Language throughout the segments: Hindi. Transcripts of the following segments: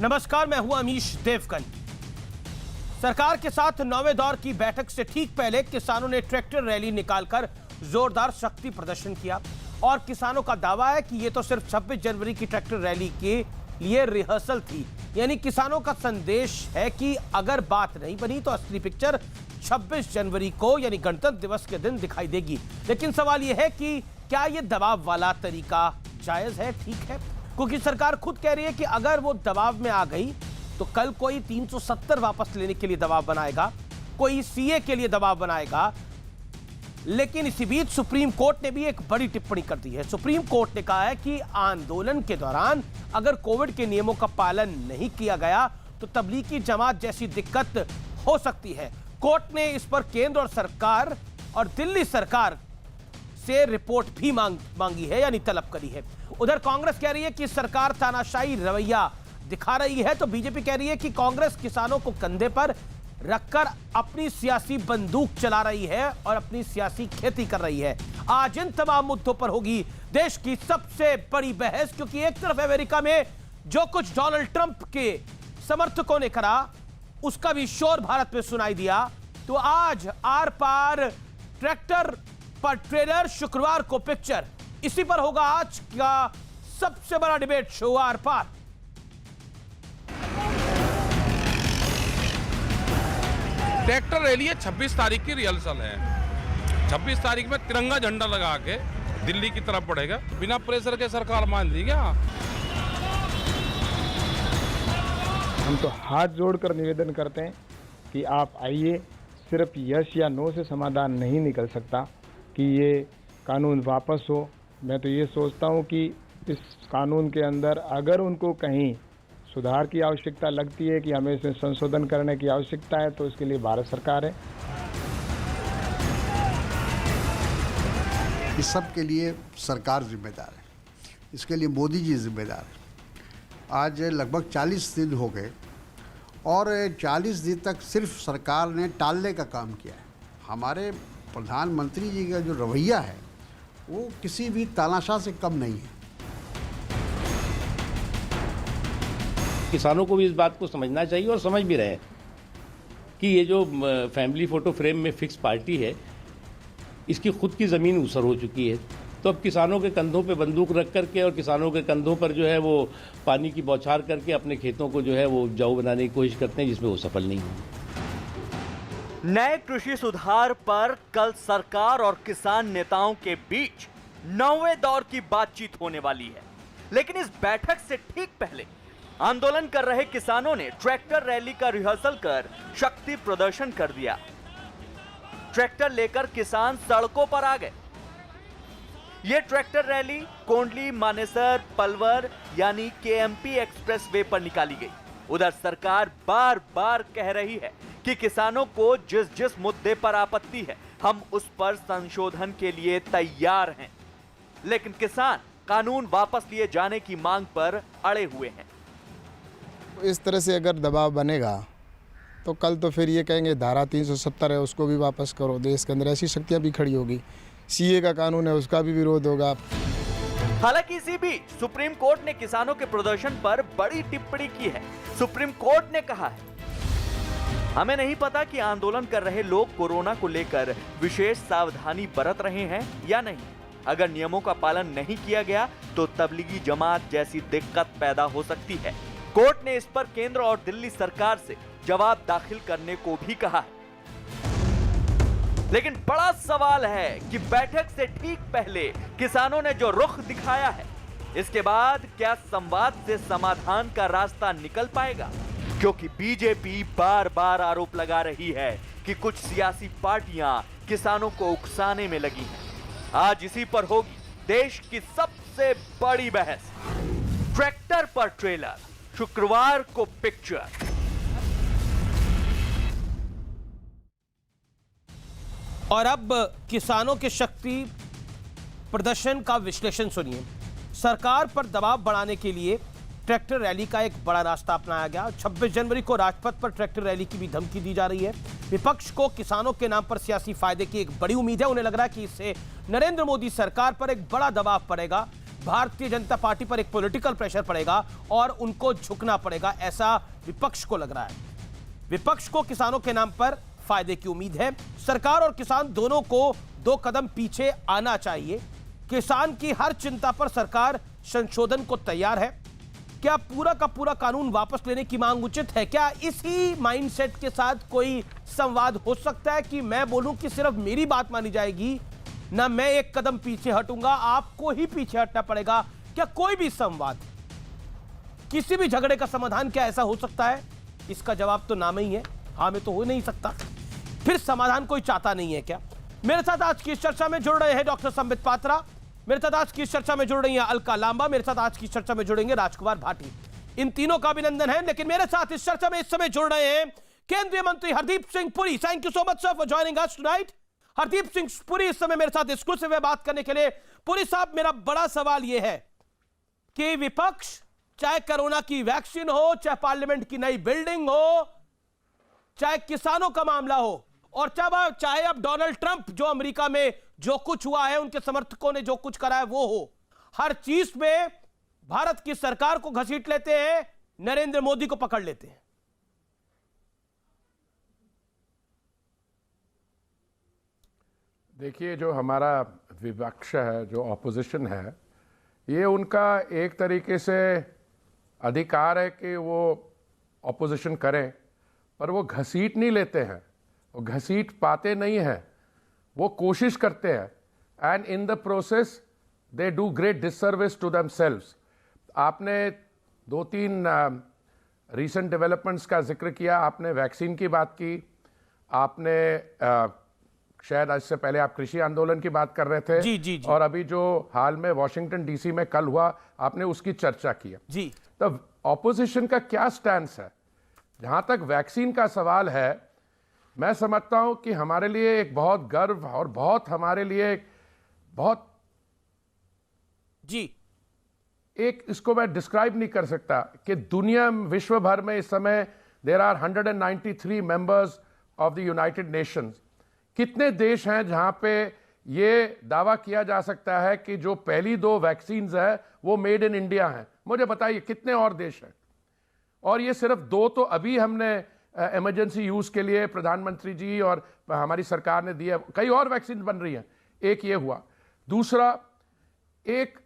नमस्कार, मैं हूं अमीश देवगन। सरकार के साथ 9वें दौर की बैठक से ठीक पहले किसानों ने ट्रैक्टर रैली निकालकर जोरदार शक्ति प्रदर्शन किया और किसानों का दावा है कि यह तो सिर्फ 26 जनवरी की ट्रैक्टर रैली के लिए रिहर्सल थी। यानी किसानों का संदेश है कि अगर बात नहीं बनी तो असली पिक्चर 26 जनवरी को यानी गणतंत्र दिवस के दिन दिखाई देगी। लेकिन सवाल यह है कि क्या यह दबाव वाला तरीका जायज है, ठीक है? क्योंकि सरकार खुद कह रही है कि अगर वो दबाव में आ गई तो कल कोई 370 वापस लेने के लिए दबाव बनाएगा, कोई सीए के लिए दबाव बनाएगा। लेकिन इसी बीच सुप्रीम कोर्ट ने भी एक बड़ी टिप्पणी कर दी है। सुप्रीम कोर्ट ने कहा है कि आंदोलन के दौरान अगर कोविड के नियमों का पालन नहीं किया गया तो तबलीगी जमात जैसी दिक्कत हो सकती है। कोर्ट ने इस पर केंद्र और सरकार और दिल्ली सरकार से रिपोर्ट भी मांगी है, यानी तलब करी है। उधर कांग्रेस कह रही है कि सरकार तानाशाही रवैया दिखा रही है, तो बीजेपी कह रही है कि कांग्रेस किसानों को कंधे पर रखकर अपनी सियासी बंदूक चला रही है और अपनी सियासी खेती कर रही है। आज इन तमाम मुद्दों पर होगी देश की सबसे बड़ी बहस, क्योंकि एक तरफ अमेरिका में जो कुछ डोनाल्ड ट्रंप के समर्थकों ने करा उसका भी शोर भारत में सुनाई दिया, तो आज आर पार ट्रैक्टर पर ट्रेलर, शुक्रवार को पिक्चर, इसी पर होगा आज का सबसे बड़ा debate show Aar Paar. Tractor rally है, 26 तारीख की रिहर्सल है। 26 तारीख में तिरंगा झंडा लगा के दिल्ली की तरफ बढ़ेगा। बिना प्रेशर के सरकार मान ली क्या? हम तो हाथ जोड़कर निवेदन करते हैं कि आप आइए। सिर्फ यस या नो से समाधान नहीं निकल सकता कि ये कानून वापस हो। मैं तो ये सोचता हूँ कि इस कानून के अंदर अगर उनको कहीं सुधार की आवश्यकता लगती है कि हमें इसमें संशोधन करने की आवश्यकता है तो इसके लिए भारत सरकार है। इस सब के लिए सरकार जिम्मेदार है, इसके लिए मोदी जी जिम्मेदार है। आज लगभग 40 दिन हो गए और 40 दिन तक सिर्फ सरकार ने टालने का काम किया है। हमारे प्रधानमंत्री जी का जो रवैया है वो किसी भी तानाशाह से कम नहीं है। किसानों को भी इस बात को समझना चाहिए और समझ भी रहे हैं कि ये जो फैमिली फ़ोटो फ्रेम में फिक्स पार्टी है, इसकी खुद की ज़मीन ऊसर हो चुकी है। तो अब किसानों के कंधों पे बंदूक रख करके और किसानों के कंधों पर जो है वो पानी की बौछार करके अपने खेतों को जो है वो उपजाऊ बनाने की कोशिश करते हैं, जिसमें वो सफल नहीं हुए। नए कृषि सुधार पर कल सरकार और किसान नेताओं के बीच 9वें दौर की बातचीत होने वाली है। लेकिन इस बैठक से ठीक पहले आंदोलन कर रहे किसानों ने ट्रैक्टर रैली का रिहर्सल कर शक्ति प्रदर्शन कर दिया। ट्रैक्टर लेकर किसान सड़कों पर आ गए। यह ट्रैक्टर रैली कोंडली मानेसर पलवर यानी केएमपी एक्सप्रेसवे पर निकाली गई। उधर सरकार बार बार कह रही है कि किसानों को जिस जिस मुद्दे पर आपत्ति है हम उस पर संशोधन के लिए तैयार हैं। लेकिन किसान कानून वापस लिए जाने की मांग पर अड़े हुए हैं। इस तरह से अगर दबाव बनेगा तो कल तो फिर ये कहेंगे धारा 370 है उसको भी वापस करो। देश के अंदर ऐसी शक्तियां भी खड़ी होगी। सीए का कानून है उसका भी विरोध होगा। हालांकि इसी बीच सुप्रीम कोर्ट ने किसानों के प्रदर्शन पर बड़ी टिप्पणी की है। सुप्रीम कोर्ट ने कहा है, हमें नहीं पता कि आंदोलन कर रहे लोग कोरोना को लेकर विशेष सावधानी बरत रहे हैं या नहीं। अगर नियमों का पालन नहीं किया गया तो तबलीगी जमात जैसी दिक्कत पैदा हो सकती है। कोर्ट ने इस पर केंद्र और दिल्ली सरकार से जवाब दाखिल करने को भी कहा है। लेकिन बड़ा सवाल है कि बैठक से ठीक पहले किसानों ने जो रुख दिखाया है, इसके बाद क्या संवाद से समाधान का रास्ता निकल पाएगा? क्योंकि बीजेपी बार बार आरोप लगा रही है कि कुछ सियासी पार्टियां किसानों को उकसाने में लगी हैं। आज इसी पर होगी देश की सबसे बड़ी बहस। ट्रैक्टर पर ट्रेलर, शुक्रवार को पिक्चर। और अब किसानों के शक्ति प्रदर्शन का विश्लेषण सुनिए। सरकार पर दबाव बढ़ाने के लिए ट्रैक्टर रैली का एक बड़ा रास्ता अपनाया गया। 26 जनवरी को राजपथ पर ट्रैक्टर रैली की भी धमकी दी जा रही है। विपक्ष को किसानों के नाम पर सियासी फायदे की एक बड़ी उम्मीद है। उन्हें लग रहा है कि इससे नरेंद्र मोदी सरकार पर एक बड़ा दबाव पड़ेगा। भारतीय जनता पार्टी पर एक पॉलिटिकल प्रेशर पड़ेगा और उनको झुकना पड़ेगा, ऐसा विपक्ष को लग रहा है। विपक्ष को किसानों के नाम पर फायदे की उम्मीद है। सरकार और किसान दोनों को 2 कदम पीछे आना चाहिए। किसान की हर चिंता पर सरकार संशोधन को तैयार है। क्या पूरा का पूरा कानून वापस लेने की मांग उचित है? क्या इसी माइंडसेट के साथ कोई संवाद हो सकता है कि मैं बोलूं कि सिर्फ मेरी बात मानी जाएगी, ना मैं एक कदम पीछे हटूंगा, आपको ही पीछे हटना पड़ेगा? क्या कोई भी संवाद, किसी भी झगड़े का समाधान क्या ऐसा हो सकता है? इसका जवाब तो नाम ही है, हाँ में तो हो नहीं सकता। फिर समाधान कोई चाहता नहीं है क्या? मेरे साथ आज की इस चर्चा में जुड़ रहे हैं डॉक्टर संबित पात्रा, मेरे साथ आज की इस चर्चा में जुड़ रही हैं अलका लांबा, मेरे साथ आज की चर्चा में जुड़ेंगे राजकुमार भाटी। इन तीनों का अभिनंदन है। लेकिन मेरे साथ इस चर्चा में इस समय जुड़ रहे हैं केंद्रीय मंत्री Hardeep Singh Puri. Thank you so much sir for joining us tonight. Hardeep Singh Puri इस समय मेरे साथ एक्सक्लूसिव है बात करने के लिए। पुरी साहब, मेरा बड़ा सवाल यह है कि विपक्ष, चाहे कोरोना की वैक्सीन हो, चाहे पार्लियामेंट की नई बिल्डिंग हो, चाहे किसानों का मामला हो, और चाहे अब डोनाल्ड ट्रंप जो अमेरिका में जो कुछ हुआ है, उनके समर्थकों ने जो कुछ करा है वो हो, हर चीज में भारत की सरकार को घसीट लेते हैं, नरेंद्र मोदी को पकड़ लेते हैं। देखिए, जो हमारा विपक्ष है, जो ऑपोजिशन है, ये उनका एक तरीके से अधिकार है कि वो ऑपोजिशन करें, पर वो घसीट नहीं लेते हैं, वो घसीट पाते नहीं हैं, वो कोशिश करते हैं, and in the process they do great disservice to themselves. आपने 2-3 रीसेंट डेवलपमेंट्स का जिक्र किया, आपने वैक्सीन की बात की, आपने शायद इससे पहले आप कृषि आंदोलन की बात कर रहे थे, जी। और अभी जो हाल में वॉशिंगटन डीसी में कल हुआ, आपने उसकी चर्चा की जी। तो ऑपोजिशन का क्या स्टैंड है? जहां तक वैक्सीन का सवाल है, मैं समझता हूं कि हमारे लिए एक बहुत गर्व और बहुत हमारे लिए बहुत जी एक, इसको मैं डिस्क्राइब नहीं कर सकता कि दुनिया, विश्व भर में इस समय there are 193 members of the United Nations. कितने देश हैं जहां पे ये दावा किया जा सकता है कि जो पहली 2 वैक्सीन्स है वो मेड इन इंडिया हैं? मुझे बताइए कितने और देश हैं? और ये सिर्फ 2 तो अभी हमने इमरजेंसी यूज के लिए प्रधानमंत्री जी और हमारी सरकार ने दिया, कई और वैक्सीन बन रही हैं। एक ये हुआ। दूसरा, एक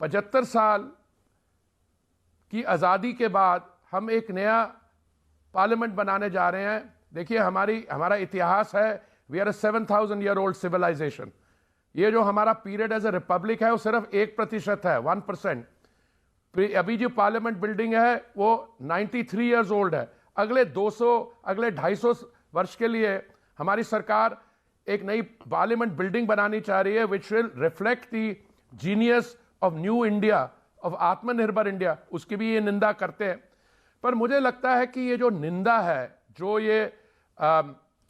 75 साल की आज़ादी के बाद हम एक नया पार्लियामेंट बनाने जा रहे हैं। देखिए, हमारा इतिहास है, we are 7,000 year old civilisation. ये जो हमारा पीरियड एज ए रिपब्लिक है वो सिर्फ 1% है, 1%। अभी जो पार्लियामेंट बिल्डिंग है वो 93 ईयर्स ओल्ड है। अगले 250 वर्ष के लिए हमारी सरकार एक नई पार्लियामेंट बिल्डिंग बनानी चाह रही है, which will reflect the genius of new India, of आत्मनिर्भर इंडिया। उसकी भी ये निंदा करते हैं। पर मुझे लगता है कि ये जो निंदा है, जो ये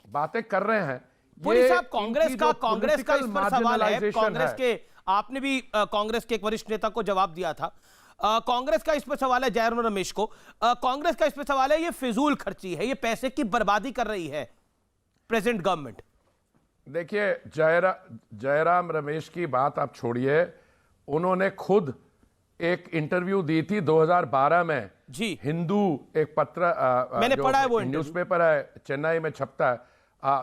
बातें कर रहे हैं, पुरी साहब, कांग्रेस का इस पर सवाल है। कांग्रेस के, आपने भी कांग्रेस के एक वरिष्ठ नेता को जवाब दिया था। कांग्रेस का इस पर सवाल है, जयराम रमेश को, कांग्रेस का इस पर सवाल है, ये फिजूल खर्ची है, ये पैसे की बर्बादी कर रही है प्रेजेंट गवर्नमेंट। देखिए, जयराम रमेश की बात आप छोड़िए, उन्होंने खुद एक इंटरव्यू दी थी 2012 में जी। हिंदू एक पत्र, मैंने पढ़ा है वो न्यूज़पेपर है, चेन्नई में छपता है।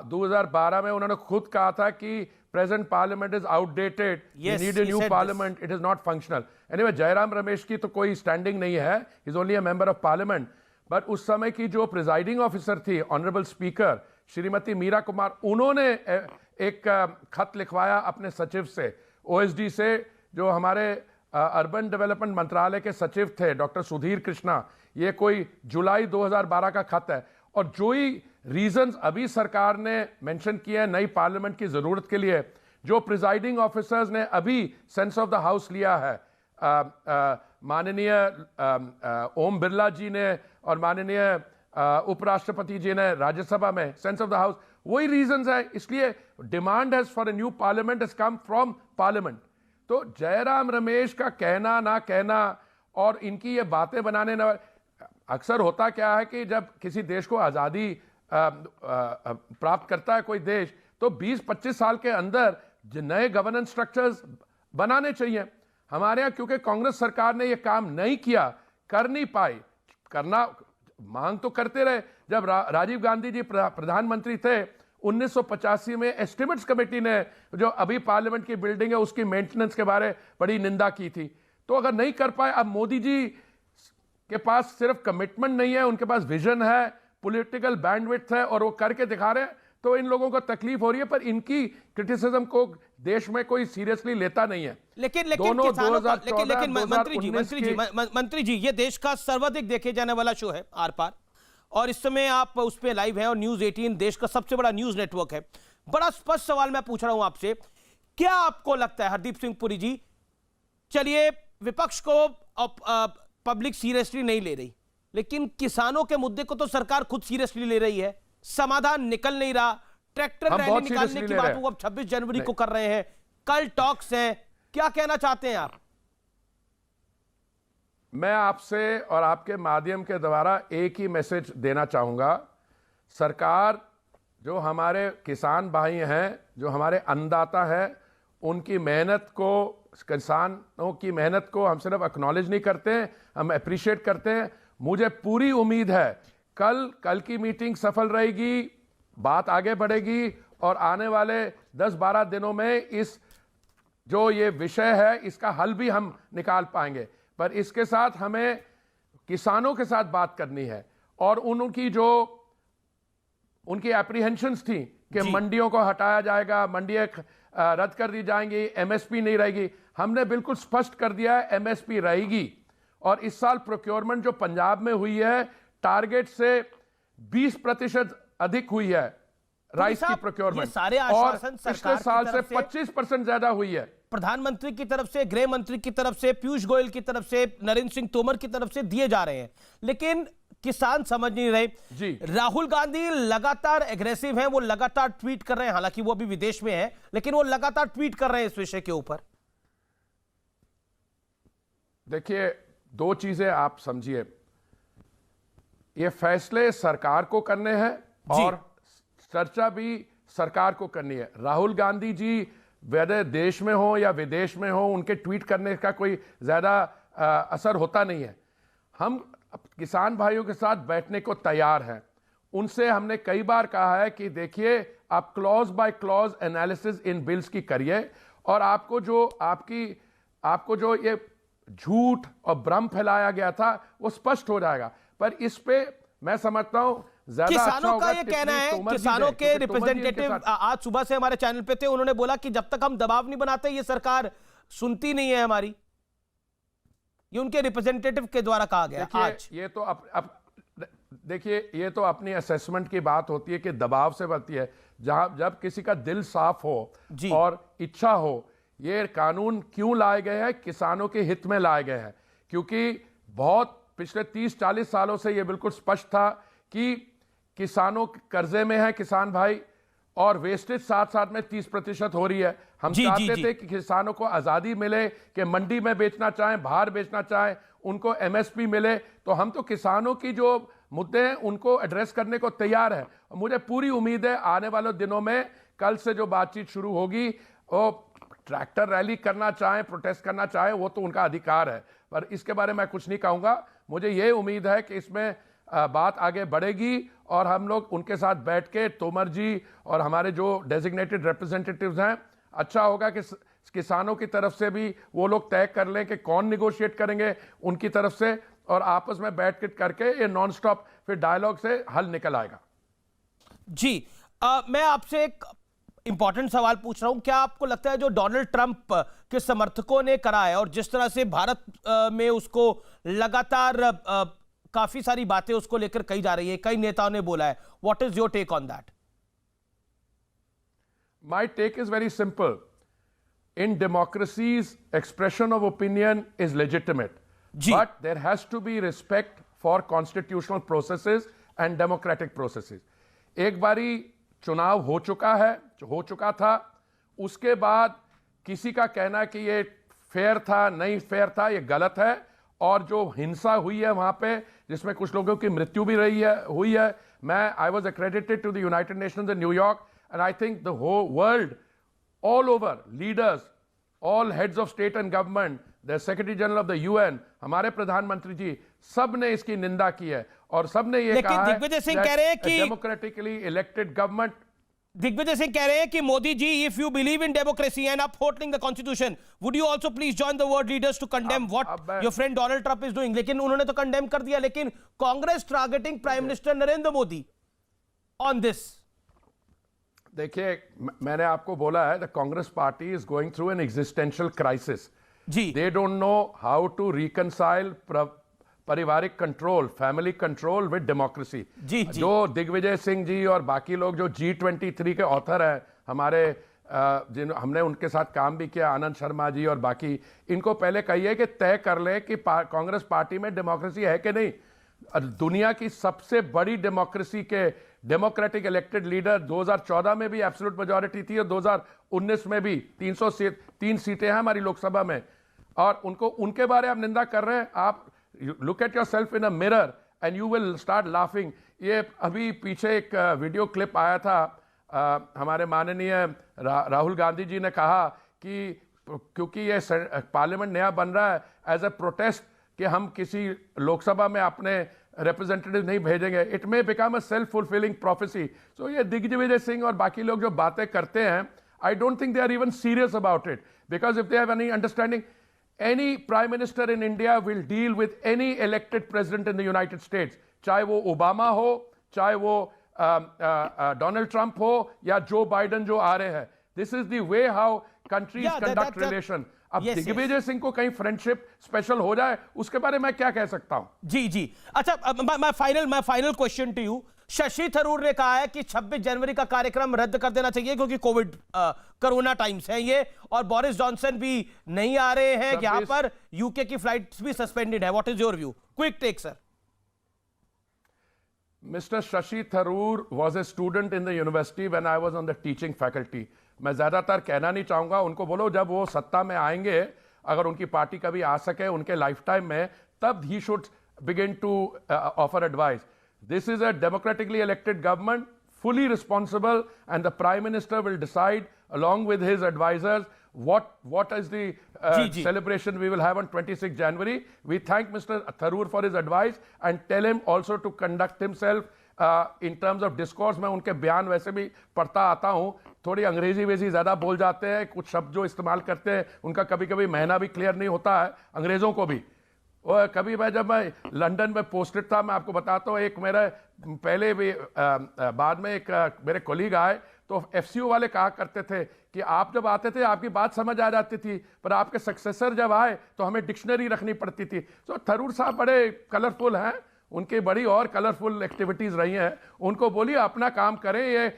2012 में उन्होंने खुद कहा था कि present parliament is outdated, we need a new parliament, it is not functional. Anyway, Jairam Ramesh की तो कोई स्टैंडिंग नहीं है, is only a member of parliament. But उस समय की जो प्रिजाइडिंग ऑफिसर थी, ऑनरेबल स्पीकर श्रीमती मीरा कुमार, उन्होंने एक खत लिखवाया अपने सचिव से, ओएसडी से, जो हमारे अर्बन डेवलपमेंट मंत्रालय के सचिव थे, डॉक्टर सुधीर कृष्णा। ये कोई जुलाई 2012 का खत है। और जो ही रीजंस अभी सरकार ने मेंशन किए हैं नई पार्लियामेंट की जरूरत के लिए, जो प्रिजाइडिंग ऑफिसर्स ने अभी सेंस ऑफ द हाउस लिया है, माननीय ओम बिरला जी ने और माननीय उपराष्ट्रपति जी ने राज्यसभा में सेंस ऑफ द हाउस, वही रीजंस है। इसलिए demand has for a new parliament has come from parliament. तो जयराम रमेश का कहना ना कहना और इनकी ये बातें बनाने ना, अक्सर होता क्या है कि जब किसी देश को आज़ादी प्राप्त करता है कोई देश, तो 20-25 साल के अंदर नए गवर्नेंस स्ट्रक्चर्स बनाने चाहिए। हमारे यहाँ क्योंकि कांग्रेस सरकार ने ये काम नहीं किया, कर नहीं पाई, करना मांग तो करते रहे। जब राजीव गांधी जी प्रधानमंत्री थे 1985 में, एस्टिमेट्स कमेटी ने जो अभी पार्लियामेंट की बिल्डिंग है उसकी मेंटेनेंस के बारे बड़ी निंदा की थी। तो अगर नहीं कर पाए, अब मोदी जी के पास सिर्फ कमिटमेंट नहीं है, उनके पास विजन है, पॉलिटिकल बैंडविड्थ है और वो करके दिखा रहे हैं, तो इन लोगों को तकलीफ हो रही है। पर इनकी क्रिटिसिज्म को देश में कोई सीरियसली लेता नहीं है। लेकिन दोनों किसानों का, 2014, लेकिन मंत्री मंत्री जी ये देश का सर्वाधिक देखे जाने वाला शो है आर पार, और इस समय आप उस पर लाइव हैं और न्यूज 18 देश का सबसे बड़ा न्यूज नेटवर्क है। बड़ा स्पष्ट सवाल मैं पूछ रहा हूं आपसे, क्या आपको लगता है हरदीप सिंह पुरी जी, चलिए विपक्ष को पब्लिक सीरियसली नहीं ले रही, लेकिन किसानों के मुद्दे को तो सरकार खुद सीरियसली ले रही है, समाधान निकल नहीं रहा, ट्रैक्टर रैली निकालने की बात वो अब 26 जनवरी को कर रहे हैं, कल टॉक्स हैं, क्या कहना चाहते हैं आप? मैं आपसे और आपके माध्यम के द्वारा एक ही मैसेज देना चाहूंगा। सरकार, जो हमारे किसान भाई हैं, जो हमारे अन्नदाता हैं, उनकी मेहनत को, किसानों की मेहनत को हम सिर्फ एक्नॉलेज नहीं करते हैं, हम अप्रिशिएट करते हैं। मुझे पूरी उम्मीद है कल की मीटिंग सफल रहेगी, बात आगे बढ़ेगी और आने वाले 10-12 दिनों में इस जो ये विषय है इसका हल भी हम निकाल पाएंगे। पर इसके साथ हमें किसानों के साथ बात करनी है और उनकी एप्रीहेंशंस थी कि मंडियों को हटाया जाएगा, मंडियां रद्द कर दी जाएंगी, एमएसपी नहीं रहेगी। हमने बिल्कुल स्पष्ट कर दिया है एमएसपी रहेगी। और इस साल प्रोक्योरमेंट जो पंजाब में हुई है टारगेट से 20% अधिक हुई है राइस की प्रोक्योरमेंट, सारे और आश्वासन पिछले साल से 25% ज्यादा हुई है। प्रधानमंत्री की तरफ से, गृह मंत्री की तरफ से, पीयूष गोयल की तरफ से, नरेंद्र सिंह तोमर की तरफ से दिए जा रहे हैं, लेकिन किसान समझ नहीं रहे जी। राहुल गांधी लगातार एग्रेसिव हैं, वो लगातार ट्वीट कर रहे हैं, हालांकि वो अभी विदेश में हैं, लेकिन वो लगातार ट्वीट कर रहे हैं इस विषय के ऊपर। देखिए, दो चीजें आप समझिए, ये फैसले सरकार को करने हैं और चर्चा भी सरकार को करनी है। राहुल गांधी जी वैसे देश में हो या विदेश में हो, उनके ट्वीट करने का कोई ज्यादा असर होता नहीं है। हम किसान भाइयों के साथ बैठने को तैयार हैं। उनसे हमने कई बार कहा है कि देखिए, आप clause by clause analysis in bills की करिए और आपको जो ये झूठ और भ्रम फैलाया गया था वो स्पष्ट हो जाएगा। पर इस पे मैं समझता हूं ज्यादा किसानों का ये कहना है, किसानों के रिप्रेजेंटेटिव आज सुबह से हमारे चैनल पे थे, उन्होंने बोला कि जब तक हम दबाव नहीं बनाते ये सरकार सुनती नहीं है हमारी। ये उनके रिप्रेजेंटेटिव के द्वारा कहा गया आज। ये तो देखिए, ये तो अपनी असेसमेंट की बात होती है कि दबाव से बनती है। जब किसी का दिल साफ हो और इच्छा हो, ये कानून क्यों लाए गए हैं? किसानों के हित में लाए गए हैं, क्योंकि बहुत पिछले 30-40 सालों से ये बिल्कुल स्पष्ट था कि किसानों कर्जे में है किसान भाई, और वेस्टेज साथ साथ में 30% हो रही है। हम चाहते थे कि किसानों को आजादी मिले कि मंडी में बेचना चाहें, बाहर बेचना चाहें, उनको एमएसपी मिले। तो हम तो किसानों की जो मुद्दे हैं उनको एड्रेस करने को तैयार है। मुझे पूरी उम्मीद है आने वाले दिनों में, कल से जो बातचीत शुरू होगी, वो ट्रैक्टर रैली करना चाहें, प्रोटेस्ट करना चाहें, वो तो उनका अधिकार है, पर इसके बारे में मैं कुछ नहीं कहूंगा। मुझे ये उम्मीद है कि इसमें बात आगे बढ़ेगी और हम लोग उनके साथ बैठ के, तोमर जी और हमारे जो डेजिग्नेटेड रिप्रेजेंटेटिव्स हैं, अच्छा होगा कि किसानों की तरफ से भी वो लोग तय कर लें कि कौन निगोशिएट करेंगे उनकी तरफ से, और आपस में बैठ के करके ये नॉन स्टॉप फिर डायलॉग से हल निकल आएगा। जी, मैं आपसे एक इंपॉर्टेंट सवाल पूछ रहा हूं, क्या आपको लगता है जो डोनाल्ड ट्रंप के समर्थकों ने करा है और जिस तरह से भारत में उसको लगातार काफी सारी बातें उसको लेकर कही जा रही है, कई नेताओं ने बोला है, what is your take on that? My take is very simple. In democracies expression of opinion is legitimate, but there has to be respect for constitutional processes and democratic processes. एक बारी चुनाव हो चुका था, उसके बाद किसी का कहना कि ये फेयर था, नहीं फेयर था, ये गलत है। और जो हिंसा हुई है वहां पे, जिसमें कुछ लोगों की मृत्यु भी हुई है, I was accredited to the United Nations in New York, and I think the whole world, all over, leaders, all heads of state and government, the secretary general of the UN, हमारे प्रधानमंत्री जी, सब ने इसकी निंदा की है और सब ने ये लेकिन कहा है दिग्विजय सिंह कह रहे हैं कि democratically elected government. Digvijay Singh कह रहे हैं कि Modi ji, if you believe in democracy and upholding the constitution, would you also please join the world leaders to condemn what your friend Donald Trump is doing. लेकिन उन्होंने तो कंडेम कर दिया, लेकिन Congress targeting prime minister Narendra Modi on this. देखिए, मैंने आपको बोला है the Congress party is going through an existential crisis ji. They don't know how to reconcile पारिवारिक control, family control with democracy. जी। जो दिग्विजय सिंह जी और बाकी लोग जो G23 के ऑथर हैं, हमारे जिन हमने उनके साथ काम भी किया, आनंद शर्मा जी और बाकी, इनको पहले कहिए कि तय कर ले कि कांग्रेस पार्टी में डेमोक्रेसी है कि नहीं। दुनिया की सबसे बड़ी डेमोक्रेसी के डेमोक्रेटिक इलेक्टेड लीडर 2014 में भी एब्सोल्यूट मेजॉरिटी थी और 2019 में भी 303 सीटें हैं हमारी लोकसभा में, और उनको उनके बारे में आप निंदा कर रहे हैं। आप look at yourself in a mirror and you will start laughing. ये अभी पीछे एक वीडियो क्लिप आया था, हमारे माननीय राहुल गांधी जी ने कहा कि क्योंकि ये पार्लियामेंट नया बन रहा है, एज ए प्रोटेस्ट कि हम किसी लोकसभा में अपने रिप्रेजेंटेटिव नहीं भेजेंगे, it may become a self fulfilling prophecy. So ये दिग्विजय सिंह और बाकी लोग जो बातें करते हैं, I don't think they are even serious about it, because if they have any understanding, any prime minister in India will deal with any elected president in the United States, चाहे वो ओबामा हो, चाहे वो डोनाल्ड ट्रंप हो या जो बाइडेन जो आ रहे हैं। This is the way how countries conduct relation. अब दिग्विजय सिंह को कहीं फ्रेंडशिप स्पेशल हो जाए, उसके बारे में क्या कह सकता हूं। जी जी, अच्छा, my final question to you. Shashi Tharoor ने कहा है कि 26 जनवरी का कार्यक्रम रद्द कर देना चाहिए क्योंकि कोविड कोरोना टाइम्स है ये, और बोरिस जॉनसन भी नहीं आ रहे हैं यहां पर, यूके की फ्लाइट्स भी सस्पेंडेड है। What is your view? Quick take sir. Mr. Shashi Tharoor was a student in the university when I was on the teaching faculty. मैं ज़्यादातर कहना नहीं चाहूँगा, उनको बोलो जब वो सत्ता में आएंगे, अगर उनकी पार्टी कभी आ सके उनके लाइफ टाइम में, तब he should begin to offer advice. This is a democratically elected government, fully responsible, and the Prime Minister will decide along with his advisors what is the celebration we will have on 26 January. We thank Mr. Tharoor for his advice and tell him also to conduct himself in terms of discourse. मैं उनके बयान वैसे भी पढ़ता आता हूँ, थोड़ी अंग्रेजी वेजी ज़्यादा बोल जाते हैं, कुछ शब्द जो इस्तेमाल करते हैं उनका कभी कभी महीना भी क्लियर नहीं होता है अंग्रेज़ों को भी। और कभी जब मैं लंदन में पोस्टेड था, मैं आपको बताता हूँ, एक मेरा पहले भी बाद में एक मेरे कोलीग आए तो एफसीओ वाले कहा करते थे कि आप जब आते थे आपकी बात समझ आ जाती थी, पर आपके सक्सेसर जब आए तो हमें डिक्शनरी रखनी पड़ती थी। तो थरूर साहब बड़े कलरफुल हैं, उनकी बड़ी और कलरफुल एक्टिविटीज़ रही हैं, उनको बोलिए अपना काम करें, ये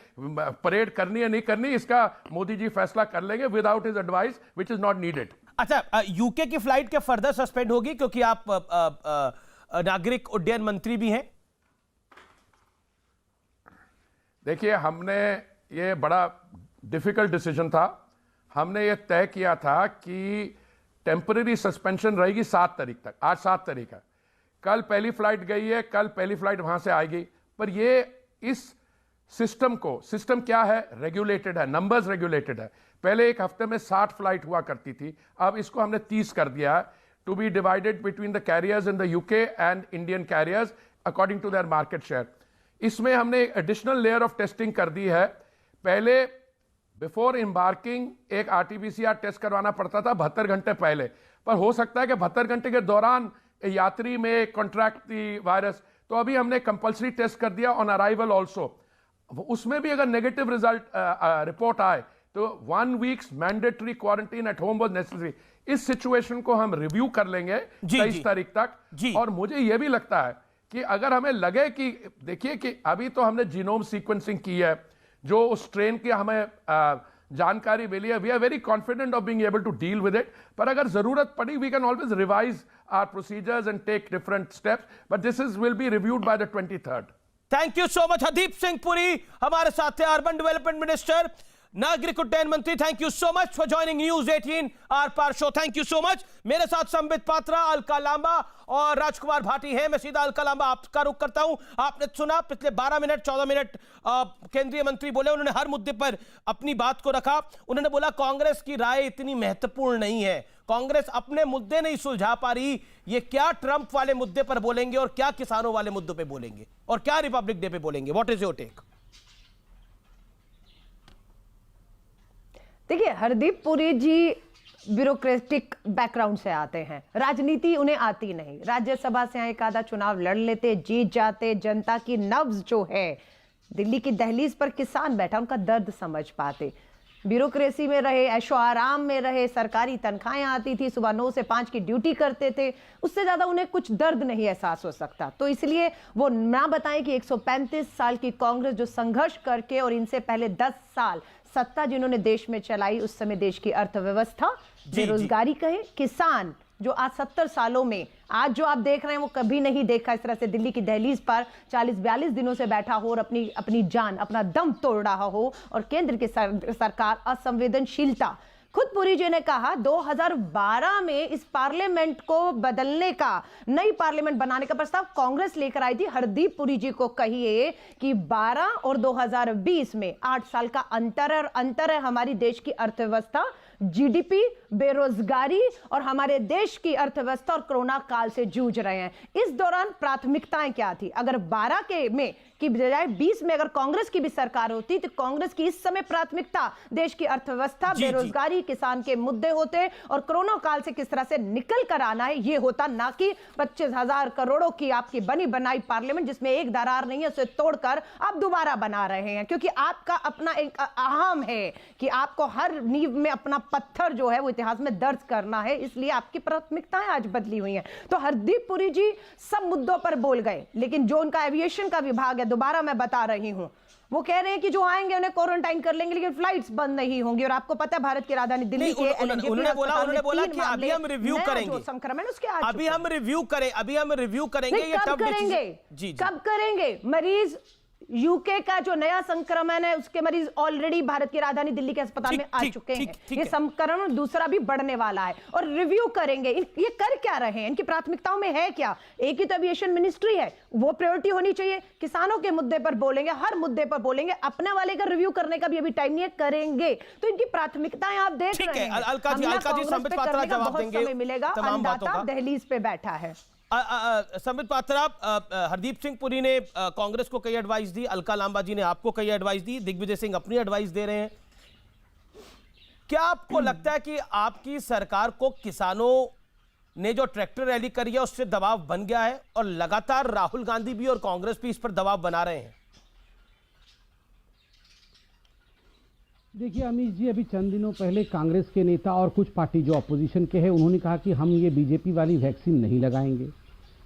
परेड करनी है नहीं करनी इसका मोदी जी फैसला कर लेंगे without his advice which is not needed. अच्छा, यूके की फ्लाइट क्या फर्दर सस्पेंड होगी क्योंकि आप नागरिक उड्डयन मंत्री भी हैं? देखिए, हमने ये बड़ा डिफिकल्ट डिसीजन था, हमने ये तय किया था कि टेम्पररी सस्पेंशन रहेगी 7 तारीख तक। आज 7 तारीख है, कल पहली फ्लाइट गई है, कल पहली फ्लाइट वहां से आएगी, पर ये इस सिस्टम क्या है, रेगुलेटेड है, नंबर्स रेगुलेटेड है। पहले एक हफ्ते में 60 फ्लाइट हुआ करती थी, अब इसको हमने 30 कर दिया है, to be divided between the carriers in the UK and Indian carriers according to their market share. इसमें हमने एडिशनल लेयर ऑफ टेस्टिंग कर दी है। पहले बिफोर एम्बार्किंग एक RT-PCR टेस्ट करवाना पड़ता था 72 घंटे पहले, पर हो सकता है कि 72 घंटे के दौरान यात्री में कॉन्ट्रैक्ट दी वायरस, तो अभी हमने कंपलसरी टेस्ट कर दिया ऑन अराइवल ऑल्सो। उसमें भी अगर नेगेटिव रिजल्ट रिपोर्ट आए तो 1 weeks mandatory quarantine at home was necessary. इस सिचुएशन को हम रिव्यू कर लेंगे 23 तारीख तक। और मुझे यह भी लगता है कि अगर हमें लगे कि देखिए कि अभी तो हमने जीनोम सीक्वेंसिंग की है, जो उस स्ट्रेन की हमें जानकारी मिली है, we are very confident of being able to deal with it, पर अगर जरूरत पड़ी we can always revise our procedures and take different steps, but this is will be reviewed by the 23rd। Thank you so much. Hardeep Singh Puri हमारे साथ थे, अर्बन डेवलपमेंट मिनिस्टर। नागरिक उड्डयन मंत्री, thank you so much for joining news 18 Aar Paar show. Thank you so much. मेरे साथ संबित पात्रा, अलका लांबा और राजकुमार भाटी हैं। मैं सीधा अलका लांबा आपका रुख करता हूं। आपने सुना पिछले 12 मिनट 14 मिनट केंद्रीय मंत्री बोले, उन्होंने हर मुद्दे पर अपनी बात को रखा। उन्होंने बोला कांग्रेस की राय इतनी महत्वपूर्ण नहीं है, कांग्रेस अपने मुद्दे नहीं सुलझा पा रही, ये क्या ट्रंप वाले मुद्दे पर बोलेंगे और क्या किसानों वाले मुद्दों पे बोलेंगे और क्या रिपब्लिक डे पे बोलेंगे। What is your take? देखिए, हरदीप पुरी जी ब्यूरोक्रेटिक बैकग्राउंड से आते हैं, राजनीति उन्हें आती नहीं। राज्यसभा से एक आधा चुनाव लड़ लेते, जीत जाते, जनता की नब्ज जो है, दिल्ली की दहलीज पर किसान बैठा, उनका दर्द समझ पाते। ब्यूरोक्रेसी में रहे, ऐशो आराम में रहे, सरकारी तनख्वाहें आती थी, सुबह 9 से 5 की ड्यूटी करते थे, उससे ज्यादा उन्हें कुछ दर्द नहीं एहसास हो सकता। तो इसलिए वो ना बताएं कि 135 साल की कांग्रेस जो संघर्ष करके और इनसे पहले 10 साल सत्ता जिन्होंने देश में चलाई, उस समय देश की अर्थव्यवस्था, बेरोजगारी कहे, किसान जो आज 70 सालों में आज जो आप देख रहे हैं वो कभी नहीं देखा इस तरह से दिल्ली की दहलीज पर 40-42 दिनों से बैठा हो और अपनी जान, अपना दम तोड़ रहा हो, और केंद्र की सरकार असंवेदनशीलता। खुद पुरी जी ने कहा 2012 में इस पार्लियामेंट को बदलने का, नई पार्लियामेंट बनाने का प्रस्ताव कांग्रेस लेकर आई थी। हरदीप पुरी जी को कहिए कि 12 और 2020 में 8 साल का अंतर है हमारी देश की अर्थव्यवस्था, जीडीपी, बेरोजगारी और हमारे देश की अर्थव्यवस्था और कोरोना काल से जूझ रहे हैं। इस दौरान प्राथमिकताएं क्या थी? अगर 12 के में की बजाय 20 में अगर कांग्रेस की भी सरकार होती तो कांग्रेस की इस समय प्राथमिकता देश की अर्थव्यवस्था, बेरोजगारी, किसान के मुद्दे होते और कोरोना काल से किस तरह से निकल कर आना है ये होता, ना कि 25,000 करोड़ों की आपकी बनी बनाई पार्लियामेंट जिसमें एक दरार नहीं है, उसे तोड़कर आप दोबारा बना रहे हैं। क्योंकि आपका अपना एक अहम है कि आपको हर नींव में अपना पत्थर जो है वो इतिहास में दर्ज करना है, इसलिए आपकी प्राथमिकताएं आज बदली हुई हैं। तो हरदीप पुरी जी सब मुद्दों पर बोल गए, लेकिन जो उनका एविएशन का विभाग है, दोबारा मैं बता रही हूं, वो कह रहे हैं कि जो आएंगे उन्हें क्वारंटाइन कर लेंगे, लेकिन फ्लाइट्स बंद नहीं होंगी। और आपको पता है भारत की राजधानी दिल्ली के उन्होंने बोला कि अभी हम रिव्यू करेंगे, संक्रमण उसके अभी हम रिव्यू करेंगे। ये कब करेंगे? कब करेंगे? मरीज यूके का जो नया संक्रमण है उसके मरीज ऑलरेडी भारत की राजधानी दिल्ली के अस्पताल में आ चुके हैं। ये संक्रमण दूसरा भी बढ़ने वाला है और रिव्यू करेंगे। ये कर क्या रहे हैं? इनकी प्राथमिकताओं में है क्या? एक ही तो एविएशन मिनिस्ट्री है, वो प्रायोरिटी होनी चाहिए। किसानों के मुद्दे पर बोलेंगे, हर मुद्दे पर बोलेंगे, अपने वाले का रिव्यू करने का भी अभी टाइम नहीं है, करेंगे। तो इनकी प्राथमिकताएं आप देख रहे हैं। अलका जी संबित पात्रा जवाब देंगे, मिलेगा। अन्नदाता दहलीज पे बैठा है। संबित पात्रा, हरदीप सिंह पुरी ने कांग्रेस को कई एडवाइस दी, अलका लांबा जी ने आपको कई एडवाइस दी, दिग्विजय सिंह अपनी एडवाइस दे रहे हैं। क्या आपको लगता है कि आपकी सरकार को किसानों ने जो ट्रैक्टर रैली करी है उससे दबाव बन गया है और लगातार राहुल गांधी भी और कांग्रेस भी इस पर दबाव बना रहे हैं? देखिए अमीश जी, अभी चंद दिनों पहले कांग्रेस के नेता और कुछ पार्टी जो अपोजिशन के हैं उन्होंने कहा कि हम ये बीजेपी वाली वैक्सीन नहीं लगाएंगे।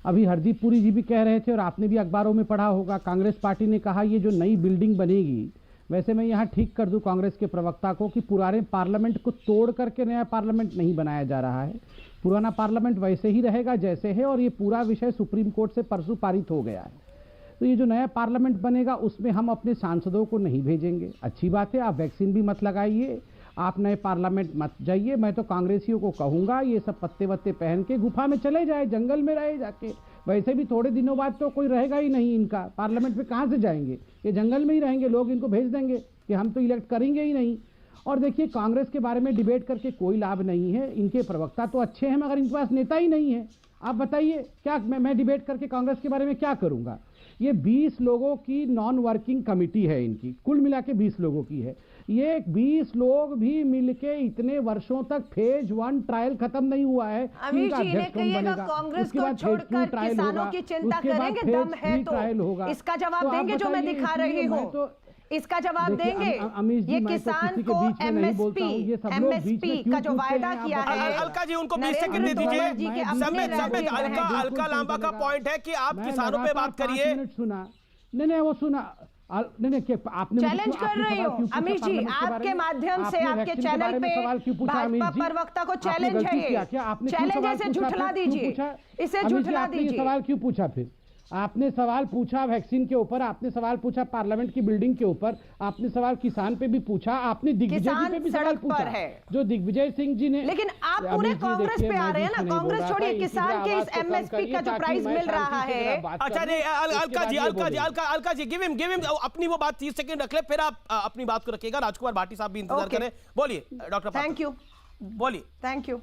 अभी हरदीप पुरी जी भी कह रहे थे और आपने भी अखबारों में पढ़ा होगा, कांग्रेस पार्टी ने कहा ये जो नई बिल्डिंग बनेगी, वैसे मैं यहाँ ठीक कर दूं कांग्रेस के प्रवक्ता को कि पुराने पार्लियामेंट को तोड़ करके नया पार्लियामेंट नहीं बनाया जा रहा है, पुराना पार्लियामेंट वैसे ही रहेगा जैसे है और ये पूरा विषय सुप्रीम कोर्ट से परसों पारित हो गया है। तो ये जो नया पार्लियामेंट बनेगा उसमें हम अपने सांसदों को नहीं भेजेंगे। अच्छी बात है, आप वैक्सीन भी मत लगाइए, आप नए पार्लियामेंट मत जाइए। मैं तो कांग्रेसियों को कहूँगा ये सब पत्ते वत्ते पहन के गुफा में चले जाए, जंगल में रहे जाके। वैसे भी थोड़े दिनों बाद तो कोई रहेगा ही नहीं इनका, पार्लियामेंट में कहाँ से जाएंगे, ये जंगल में ही रहेंगे, लोग इनको भेज देंगे कि हम तो इलेक्ट करेंगे ही नहीं। और देखिए कांग्रेस के बारे में डिबेट करके कोई लाभ नहीं है, इनके प्रवक्ता तो अच्छे हैं मगर इनके पास नेता ही नहीं है। आप बताइए क्या मैं डिबेट करके कांग्रेस के बारे में क्या करूँगा? ये 20 लोगों की नॉन वर्किंग कमेटी है इनकी, कुल मिला के 20 लोगों की है। ये 20 लोग भी मिलके इतने वर्षों तक फेज 1 ट्रायल खत्म नहीं हुआ है। अमीर जी इन्हें कहिएगा कांग्रेस को छोड़कर किसानों की चिंता करेंगे, दम है तो इसका जवाब देंगे जो मैं दिखा रही हूँ, इसका जवाब देंगे। ये किसान को एमएसपी का जो वायदा किया है। अलका जी उनको 20 सेकंड दे दीजिए। अलका लांबा का पॉइंट है कि आप किसानों पे बात करिए। सुना नहीं वो सुना नहीं, आपने चैलेंज कर रही हूँ अमीर जी, आपके माध्यम से आपके चैनल पे भाजपा प्रवक्ता को चैलेंज है, ये चैलेंज, इसे झुठला दीजिए, इसे झुठला दीजिए। सवाल क्यों पूछा? फिर आपने सवाल पूछा वैक्सीन के ऊपर, आपने सवाल पूछा पार्लियामेंट की बिल्डिंग के ऊपर, आपने सवाल किसान पे भी पूछा, आपने दिग्विजय जी पे भी सवाल पूछा जो दिग्विजय सिंह जी ने। लेकिन आप पूरे कांग्रेस पे आ रहे हैं ना, कांग्रेस छोड़िए, किसान के इस एमएसपी का जो प्राइस मिल रहा है। अच्छा नहीं, अलका जी गिव हिम अपनी वो बात 30 सेकंड रख ले, फिर आप अपनी बात को रखिएगा। राजकुमार भाटी साहब भी इंतजार करें। बोलिए डॉक्टर। Thank you. बोलिए। Thank you.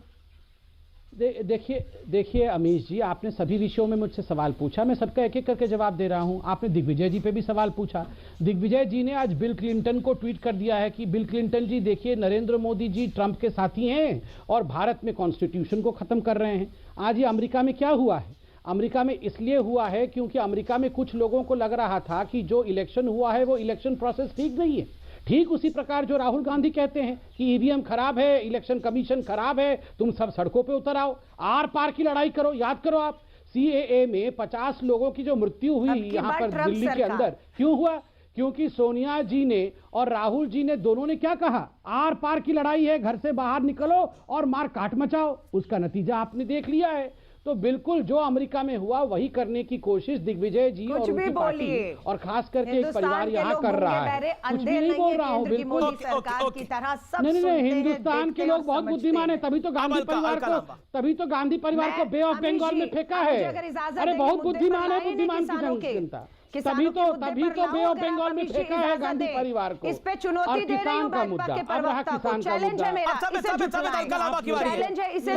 देखिए अमीश जी, आपने सभी विषयों में मुझसे सवाल पूछा, मैं सबका एक एक करके जवाब दे रहा हूं। आपने दिग्विजय जी पे भी सवाल पूछा। दिग्विजय जी ने आज बिल क्लिंटन को ट्वीट कर दिया है कि बिल क्लिंटन जी देखिए, नरेंद्र मोदी जी ट्रंप के साथी हैं और भारत में कॉन्स्टिट्यूशन को खत्म कर रहे हैं। आज ये अमेरिका में क्या हुआ है? अमेरिका में इसलिए हुआ है क्योंकि अमेरिका में कुछ लोगों को लग रहा था कि जो इलेक्शन हुआ है वो इलेक्शन प्रोसेस ठीक नहीं है। ठीक उसी प्रकार जो राहुल गांधी कहते हैं कि ईवीएम खराब है, इलेक्शन कमीशन खराब है, तुम सब सड़कों पे उतर आओ, आर पार की लड़ाई करो। याद करो आप, सीएए में 50 लोगों की जो मृत्यु हुई यहाँ पर दिल्ली के अंदर, क्यों हुआ? क्योंकि सोनिया जी ने और राहुल जी ने दोनों ने क्या कहा? आर पार की लड़ाई है, घर से बाहर निकलो और मार काट मचाओ। उसका नतीजा आपने देख लिया है। तो बिल्कुल जो अमेरिका में हुआ वही करने की कोशिश दिग्विजय जी और उनकी पार्टी और खास करके एक परिवार यहाँ कर रहा है। कुछ भी नहीं बोल रहा हूँ, बिल्कुल नहीं। हिंदुस्तान के लोग बहुत बुद्धिमान है, तभी तो गांधी परिवार को बे ऑफ बंगाल में फेंका है। अरे बहुत बुद्धिमान है, बुद्धिमान की जनता, तभी तो बे ऑफ बंगाल में फेंका है गांधी परिवार को। इस पे चुनौती दे रही हूं भाजपा के प्रवक्ता को। चैलेंज है मेरा, चैलेंज है, इसे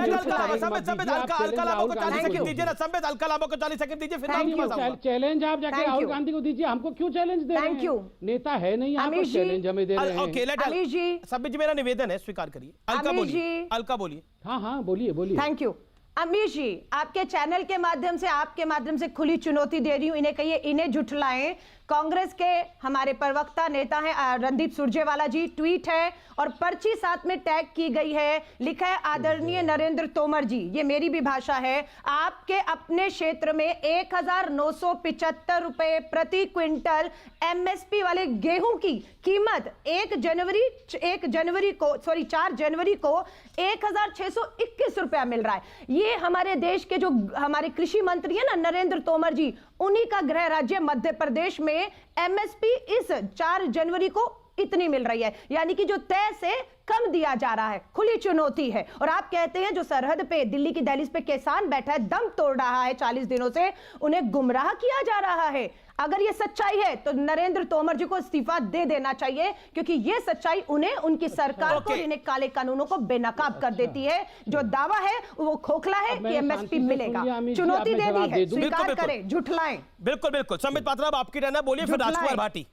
चैलेंज आप जाके राहुल गांधी को दीजिए, हमको क्यों चैलेंज दे रहे हैं? नेता है नहीं, आप चैलेंज हमें दे रहे हैं। अमीश जी, सभी जी मेरा निवेदन है, स्वीकार करिए। अलका बोलिए। हाँ बोलिए। Thank you. अमीश जी, आपके चैनल के माध्यम से, आपके माध्यम से खुली चुनौती दे रही हूं, इन्हें कहिए, इन्हें झुठलाएं। कांग्रेस के हमारे प्रवक्ता नेता हैं रणदीप सुरजेवाला जी, ट्वीट है और पर्ची साथ में टैग की गई है, लिखा है आदरणीय नरेंद्र तोमर जी, ये मेरी भी भाषा है, आपके अपने क्षेत्र में 1975 रुपए प्रति क्विंटल एमएसपी वाले गेहूं की कीमत 4 जनवरी को 1621 रुपया मिल रहा है। ये हमारे देश के जो हमारे कृषि मंत्री है ना नरेंद्र तोमर जी, उन्हीं का गृह राज्य मध्य प्रदेश में एमएसपी इस 4 जनवरी को इतनी मिल रही है, यानी कि जो तय से कम दिया जा रहा है। खुली चुनौती है। और आप कहते हैं जो सरहद पे दिल्ली की दहलीज पे किसान बैठा है, दम तोड़ रहा है 40 दिनों से, उन्हें गुमराह किया जा रहा है। अगर ये सच्चाई है तो नरेंद्र तोमर जी को इस्तीफा दे देना चाहिए, क्योंकि ये सच्चाई उन्हें, उनकी सरकार को, इन्हें काले कानूनों को बेनकाब कर देती है। जो दावा है वो खोखला है कि एमएसपी मिलेगा। चुनौती दे दी है, स्वीकार करें, झुठलाएं। बिल्कुल संबित पात्रा, आपकी रहना, बोलिए, फिर राजकुमार भाटी।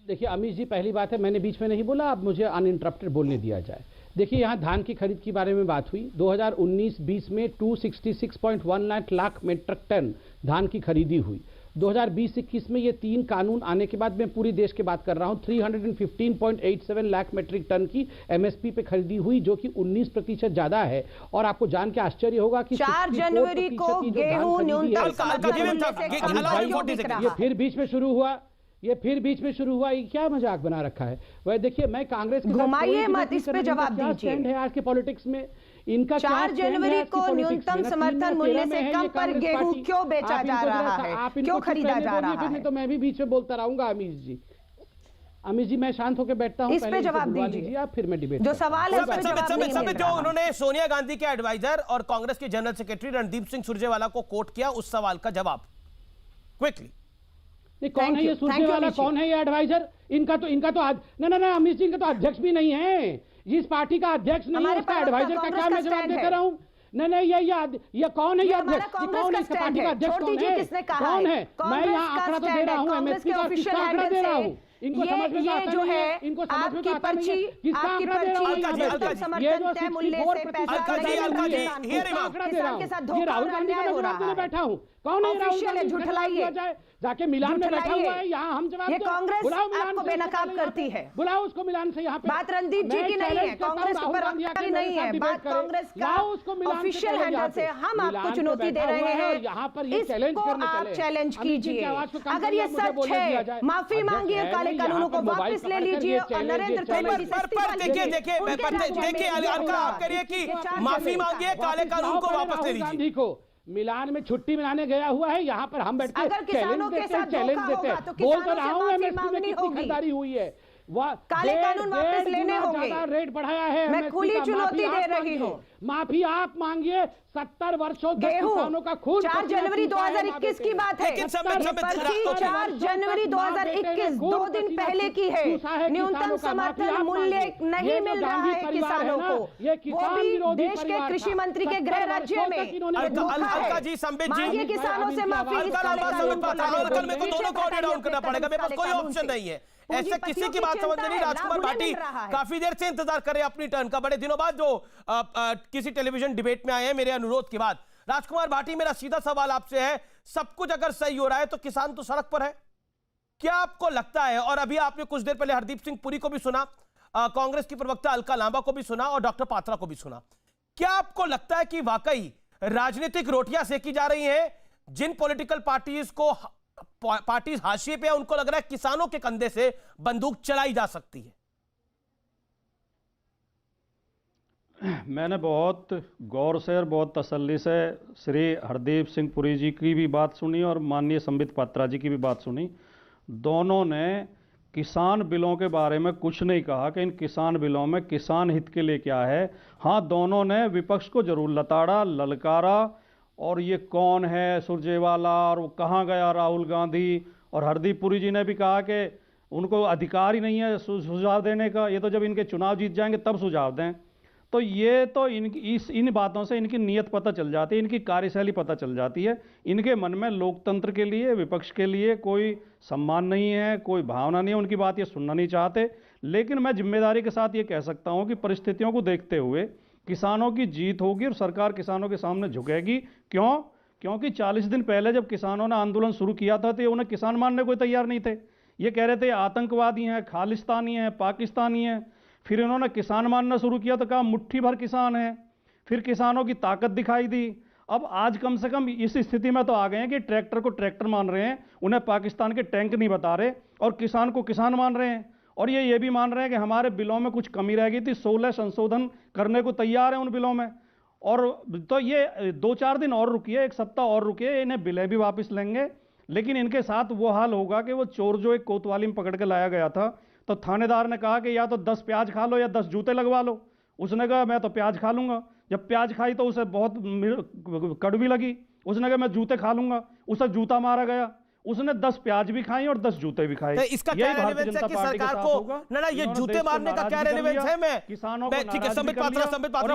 देखिए अमीश जी, पहली बात है, मैंने बीच में नहीं बोला, अब मुझे अनइंटरप्टेड बोलने दिया जाए। देखिए यहाँ धान की खरीद के बारे में बात हुई। 2019-20 में 266.1 लाख मीट्रिक टन धान की खरीदी हुई। 2020-21 में ये 3 कानून आने के बाद, मैं पूरी देश की बात कर रहा हूँ, 315.87 लाख मीट्रिक टन की एमएसपी पे खरीदी हुई, जो कि 19% ज्यादा है। और आपको जान के आश्चर्य होगा कि 4 जनवरी को गेहूं न्यूनतम ये फिर बीच में शुरू हुआ, ये क्या मजाक बना रखा है? वह देखिए, मैं कांग्रेस के घुमाइए मत, इस पे जवाब दीजिए। है आज के पॉलिटिक्स में इनका 4 जनवरी को न्यूनतम समर्थन मूल्य से कम पर गेहूं क्यों बेचा जा रहा है, क्यों खरीदा जा रहा है? तो मैं भी बीच में बोलता रहूंगा। अमीश जी मैं शांत होकर बैठता हूं, इस पे जवाब दीजिए आप, फिर मैं डिबेट। जो सवाल है जो उन्होंने सोनिया गांधी के एडवाइजर और कांग्रेस के जनरल सेक्रेटरी रणदीप सिंह सुरजेवाला को कोट किया, उस सवाल का जवाब क्विकली। नहीं, कौन है ये सुरजेवाला, कौन है ये एडवाइजर? इनका तो ना अमीश जी, इनका तो अध्यक्ष भी नहीं है, जिस पार्टी का अध्यक्ष नहीं है उसका एडवाइजर का क्या मैं जवाब देता रहा हूँ? नहीं, ये कौन है? ये अध्यक्ष कौन है? इसका पार्टी का अध्यक्ष कौन है? मैं यहाँ आंकड़ा तो दे रहा हूँ, एमएसपी का किसका आंकड़ा दे रहा हूँ? इनको समझ में आता नहीं है, इनको समझ में आता नहीं है किसका आंकड़ा दे रहा हूँ? ये जो 64% ये राहुल गांधी का जवाब देने बैठा हूँ। कौन है राहुल गांधी? झुठलाइए, जाके मिलान में बैठा हुआ है, यहाँ हम जवाब ये कांग्रेस आपको बेनकाब करती है। बुलाओ उसको मिलान से यहाँ पे। बात रणदीप जी की नहीं है, कांग्रेस के प्रवक्ता की नहीं है, बात कांग्रेस का ऑफिशियल हैंडल से हम आपको चुनौती दे रहे हैं। यहाँ पर ये चैलेंज करने आप चैलेंज कीजिए। अगर ये सच है, माफी मांगिए, काले कानूनों को वापस ले लीजिए और नरेंद्र तोमर जी से इस्तीफा लीजिए। देखिए अलका, आप करिए कि माफी मांगिए, काले कानून को वापस ले लीजिए। मिलान में छुट्टी मनाने गया हुआ है, यहाँ पर हम बैठ के अगर किसानों के साथ चैलेंज धोखा देते होगा हैं। तो बोल किसानों तो रहा से हूँ माफी MSP में मांगनी कितनी होगी। खरीदारी हुई है, काले कानून वापस लेने होंगे। रेट बढ़ाया है, मैं MSP खुली का। चुनौती माफी दे आप रही हूँ। माफी आप मांगिए। 70 वर्षों तक गेहूं किसानों का खून 4 जनवरी 2021 की बात है। लेकिन सब ये पर्ची 4 जनवरी 2021 2 दिन पहले की है। न्यूनतम समर्थन मूल्य नहीं मिल रहा है किसानों को, वो भी देश के कृषि मंत्री के गृह राज्य में। अलका जी, संबित जी, मांगिए किसानों से माफी। अलका लांबा, संबित पात्रा, अलका मेरे को दोनों को ऑडियो डाउन करना पड़ेगा, मेरे पास कोई ऑप्शन नहीं है। ऐसे किसी की बात समझ में नहीं। राजकुमार भाटी काफी देर से इंतजार कर रहे हैं अपनी टर्न का, बड़े दिनों बाद जो किसी टेलीविजन डिबेट में आए हैं मेरे अनुरोध के बाद। राजकुमार भाटी, मेरा सीधा सवाल आपसे है, सब कुछ अगर सही हो रहा है तो किसान तो सड़क पर है, क्या आपको लगता है? और अभी आपने कुछ देर पहले हरदीप सिंह पुरी को भी सुना, कांग्रेस की प्रवक्ता अलका लांबा को भी सुना और डॉक्टर पात्रा को भी सुना। क्या आपको लगता है कि वाकई राजनीतिक रोटियां सेकी जा रही हैं? जिन पॉलिटिकल पार्टीज हाशिए पे है, उनको लग रहा है किसानों के कंधे से बंदूक चलाई जा सकती है। मैंने बहुत गौर से और बहुत तसल्ली से श्री हरदीप सिंह पुरी जी की भी बात सुनी और माननीय संबित पात्रा जी की भी बात सुनी। दोनों ने किसान बिलों के बारे में कुछ नहीं कहा कि इन किसान बिलों में किसान हित के लिए क्या है। हाँ, दोनों ने विपक्ष को जरूर लताड़ा, ललकारा, और ये कौन है सुरजेवाला और वो कहाँ गया राहुल गांधी। और हरदीप पुरी जी ने भी कहा कि उनको अधिकार ही नहीं है सुझाव देने का, ये तो जब इनके चुनाव जीत जाएंगे तब सुझाव दें। तो ये तो इन बातों से इनकी नीयत पता चल जाती है, इनकी कार्यशैली पता चल जाती है। इनके मन में लोकतंत्र के लिए, विपक्ष के लिए कोई सम्मान नहीं है, कोई भावना नहीं है, उनकी बात ये सुनना नहीं चाहते। लेकिन मैं जिम्मेदारी के साथ ये कह सकता हूँ कि परिस्थितियों को देखते हुए किसानों की जीत होगी और सरकार किसानों के सामने झुकेगी। क्यों? क्योंकि 40 दिन पहले जब किसानों ने आंदोलन शुरू किया था तो उन्हें किसान मानने को तैयार नहीं थे। ये कह रहे थे आतंकवादी हैं, खालिस्तानी हैं, पाकिस्तानी हैं। फिर इन्होंने किसान मानना शुरू किया तो कहा मुट्ठी भर किसान हैं। फिर किसानों की ताकत दिखाई दी। अब आज कम से कम इस स्थिति में तो आ गए हैं कि ट्रैक्टर को ट्रैक्टर मान रहे हैं, उन्हें पाकिस्तान के टैंक नहीं बता रहे, और किसान को किसान मान रहे हैं। और ये भी मान रहे हैं कि हमारे बिलों में कुछ कमी रह गई थी, 16 संशोधन करने को तैयार है उन बिलों में। और तो ये 2-4 दिन और रुकिए, 1 सप्ताह और रुकिए, इन्हें बिलें भी वापस लेंगे। लेकिन इनके साथ वो हाल होगा कि वो चोर जो एक कोतवाली में पकड़ के लाया गया था, तो थानेदार ने कहा कि या तो 10 प्याज खा लो या 10 जूते लगवा लो। उसने कहा मैं तो प्याज खा लूंगा। जब प्याज खाई तो उसे बहुत कड़वी लगी। उसने कहा मैं जूते खा लूंगा। उसे जूता मारा गया। उसने 10 प्याज भी खाई और 10 जूते भी खाए। तो इसका क्या रेलेवेंस है कि सरकार को ना ये जूते मारने का क्या रेलेवेंस है? मैं ठीक है, Sambit Patra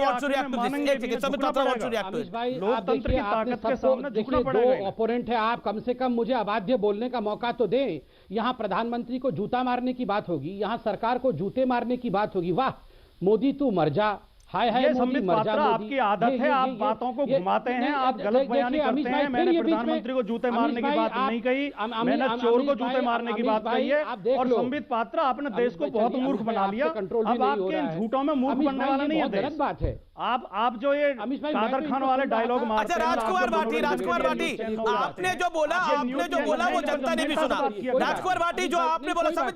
wants to react to this. ठीक है, Sambit Patra wants to react to this. लोकतंत्र की ताकत के सामने झुकना पड़ेगा। दो ओपोनेंट है, आप कम से कम मुझे अबाध्य बोलने का मौका तो दें। यहाँ प्रधानमंत्री को जूता मारने की बात होगी, यहाँ सरकार को जूते मारने की बात होगी। वाह मोदी तू मर जा, हाय हाय संबित पात्रा, आपकी आदत है, आप बातों को घुमाते हैं, आप गलत बयानी करते हैं। मैंने प्रधानमंत्री को जूते मारने की बात नहीं कही, मैंने चोर को जूते मारने की बात कही है। और संबित पात्रा, आपने देश को बहुत मूर्ख बना लिया। अब आपके झूठों में मूर्ख बनने वाला नहीं है देश। गलत बात है। आप जो ये कादर खान वाले डायलॉग मारते हैं। राजकुमार भाटी, आपने जो बोला वो जनता ने भी सुना। राजकुमार भाटी, जो आपने बोला, संबित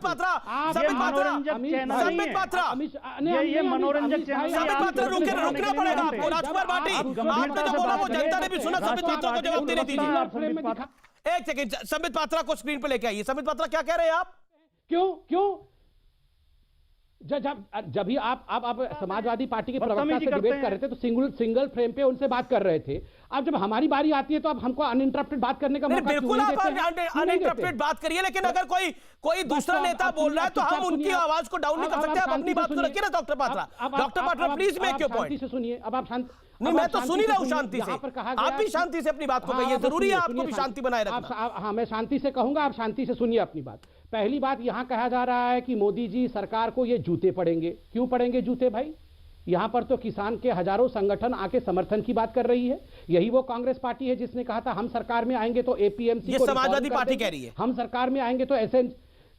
पात्रा, ये मनोरंजक चैनल रुकना पड़ेगा आपको। राजकुमार भाटी, आपने जो बोला वो जनता ने भी सुना। संबित पात्रा को जवाब देने दीजिए। एक सेकंड, संबित पात्रा को स्क्रीन पे लेके आइए। संबित पात्रा, क्या कह रहे हैं आप? क्यों जब भी आप समाजवादी पार्टी के प्रवक्ता से डिबेट कर रहे थे तो सिंगल फ्रेम पे उनसे बात कर रहे थे। अब जब हमारी बारी आती है तो अब हमको अनइंटरप्टेड बात करने का मौका बिल्कुल आप अनइंटरप्टेड बात करिए, लेकिन अगर कोई दूसरा नेता बोल रहा है तो हम उनकी आवाज को डाउन नहीं कर सकते। आप अपनी बात को रखिए ना doctor Patra. Doctor Patra, please make your point. से सुनिए। अब आप शांत नहीं, मैं तो सुन ही रहा हूं शांति से। आप भी शांति से अपनी बात को कहिए, जरूरी है आपको भी शांति बनाए रखना। हाँ, मैं शांति से कहूंगा, आप शांति से सुनिए अपनी बात। पहली बात, यहां कहा जा रहा है कि मोदी जी सरकार को ये जूते पड़ेंगे। क्यों पड़ेंगे जूते भाई? यहां पर तो किसान के हजारों संगठन आके समर्थन की बात कर रही है। यही वो कांग्रेस पार्टी है जिसने कहा था हम सरकार में आएंगे तो एपीएमसी ये समाजवादी पार्टी कह रही है। हम सरकार में आएंगे तो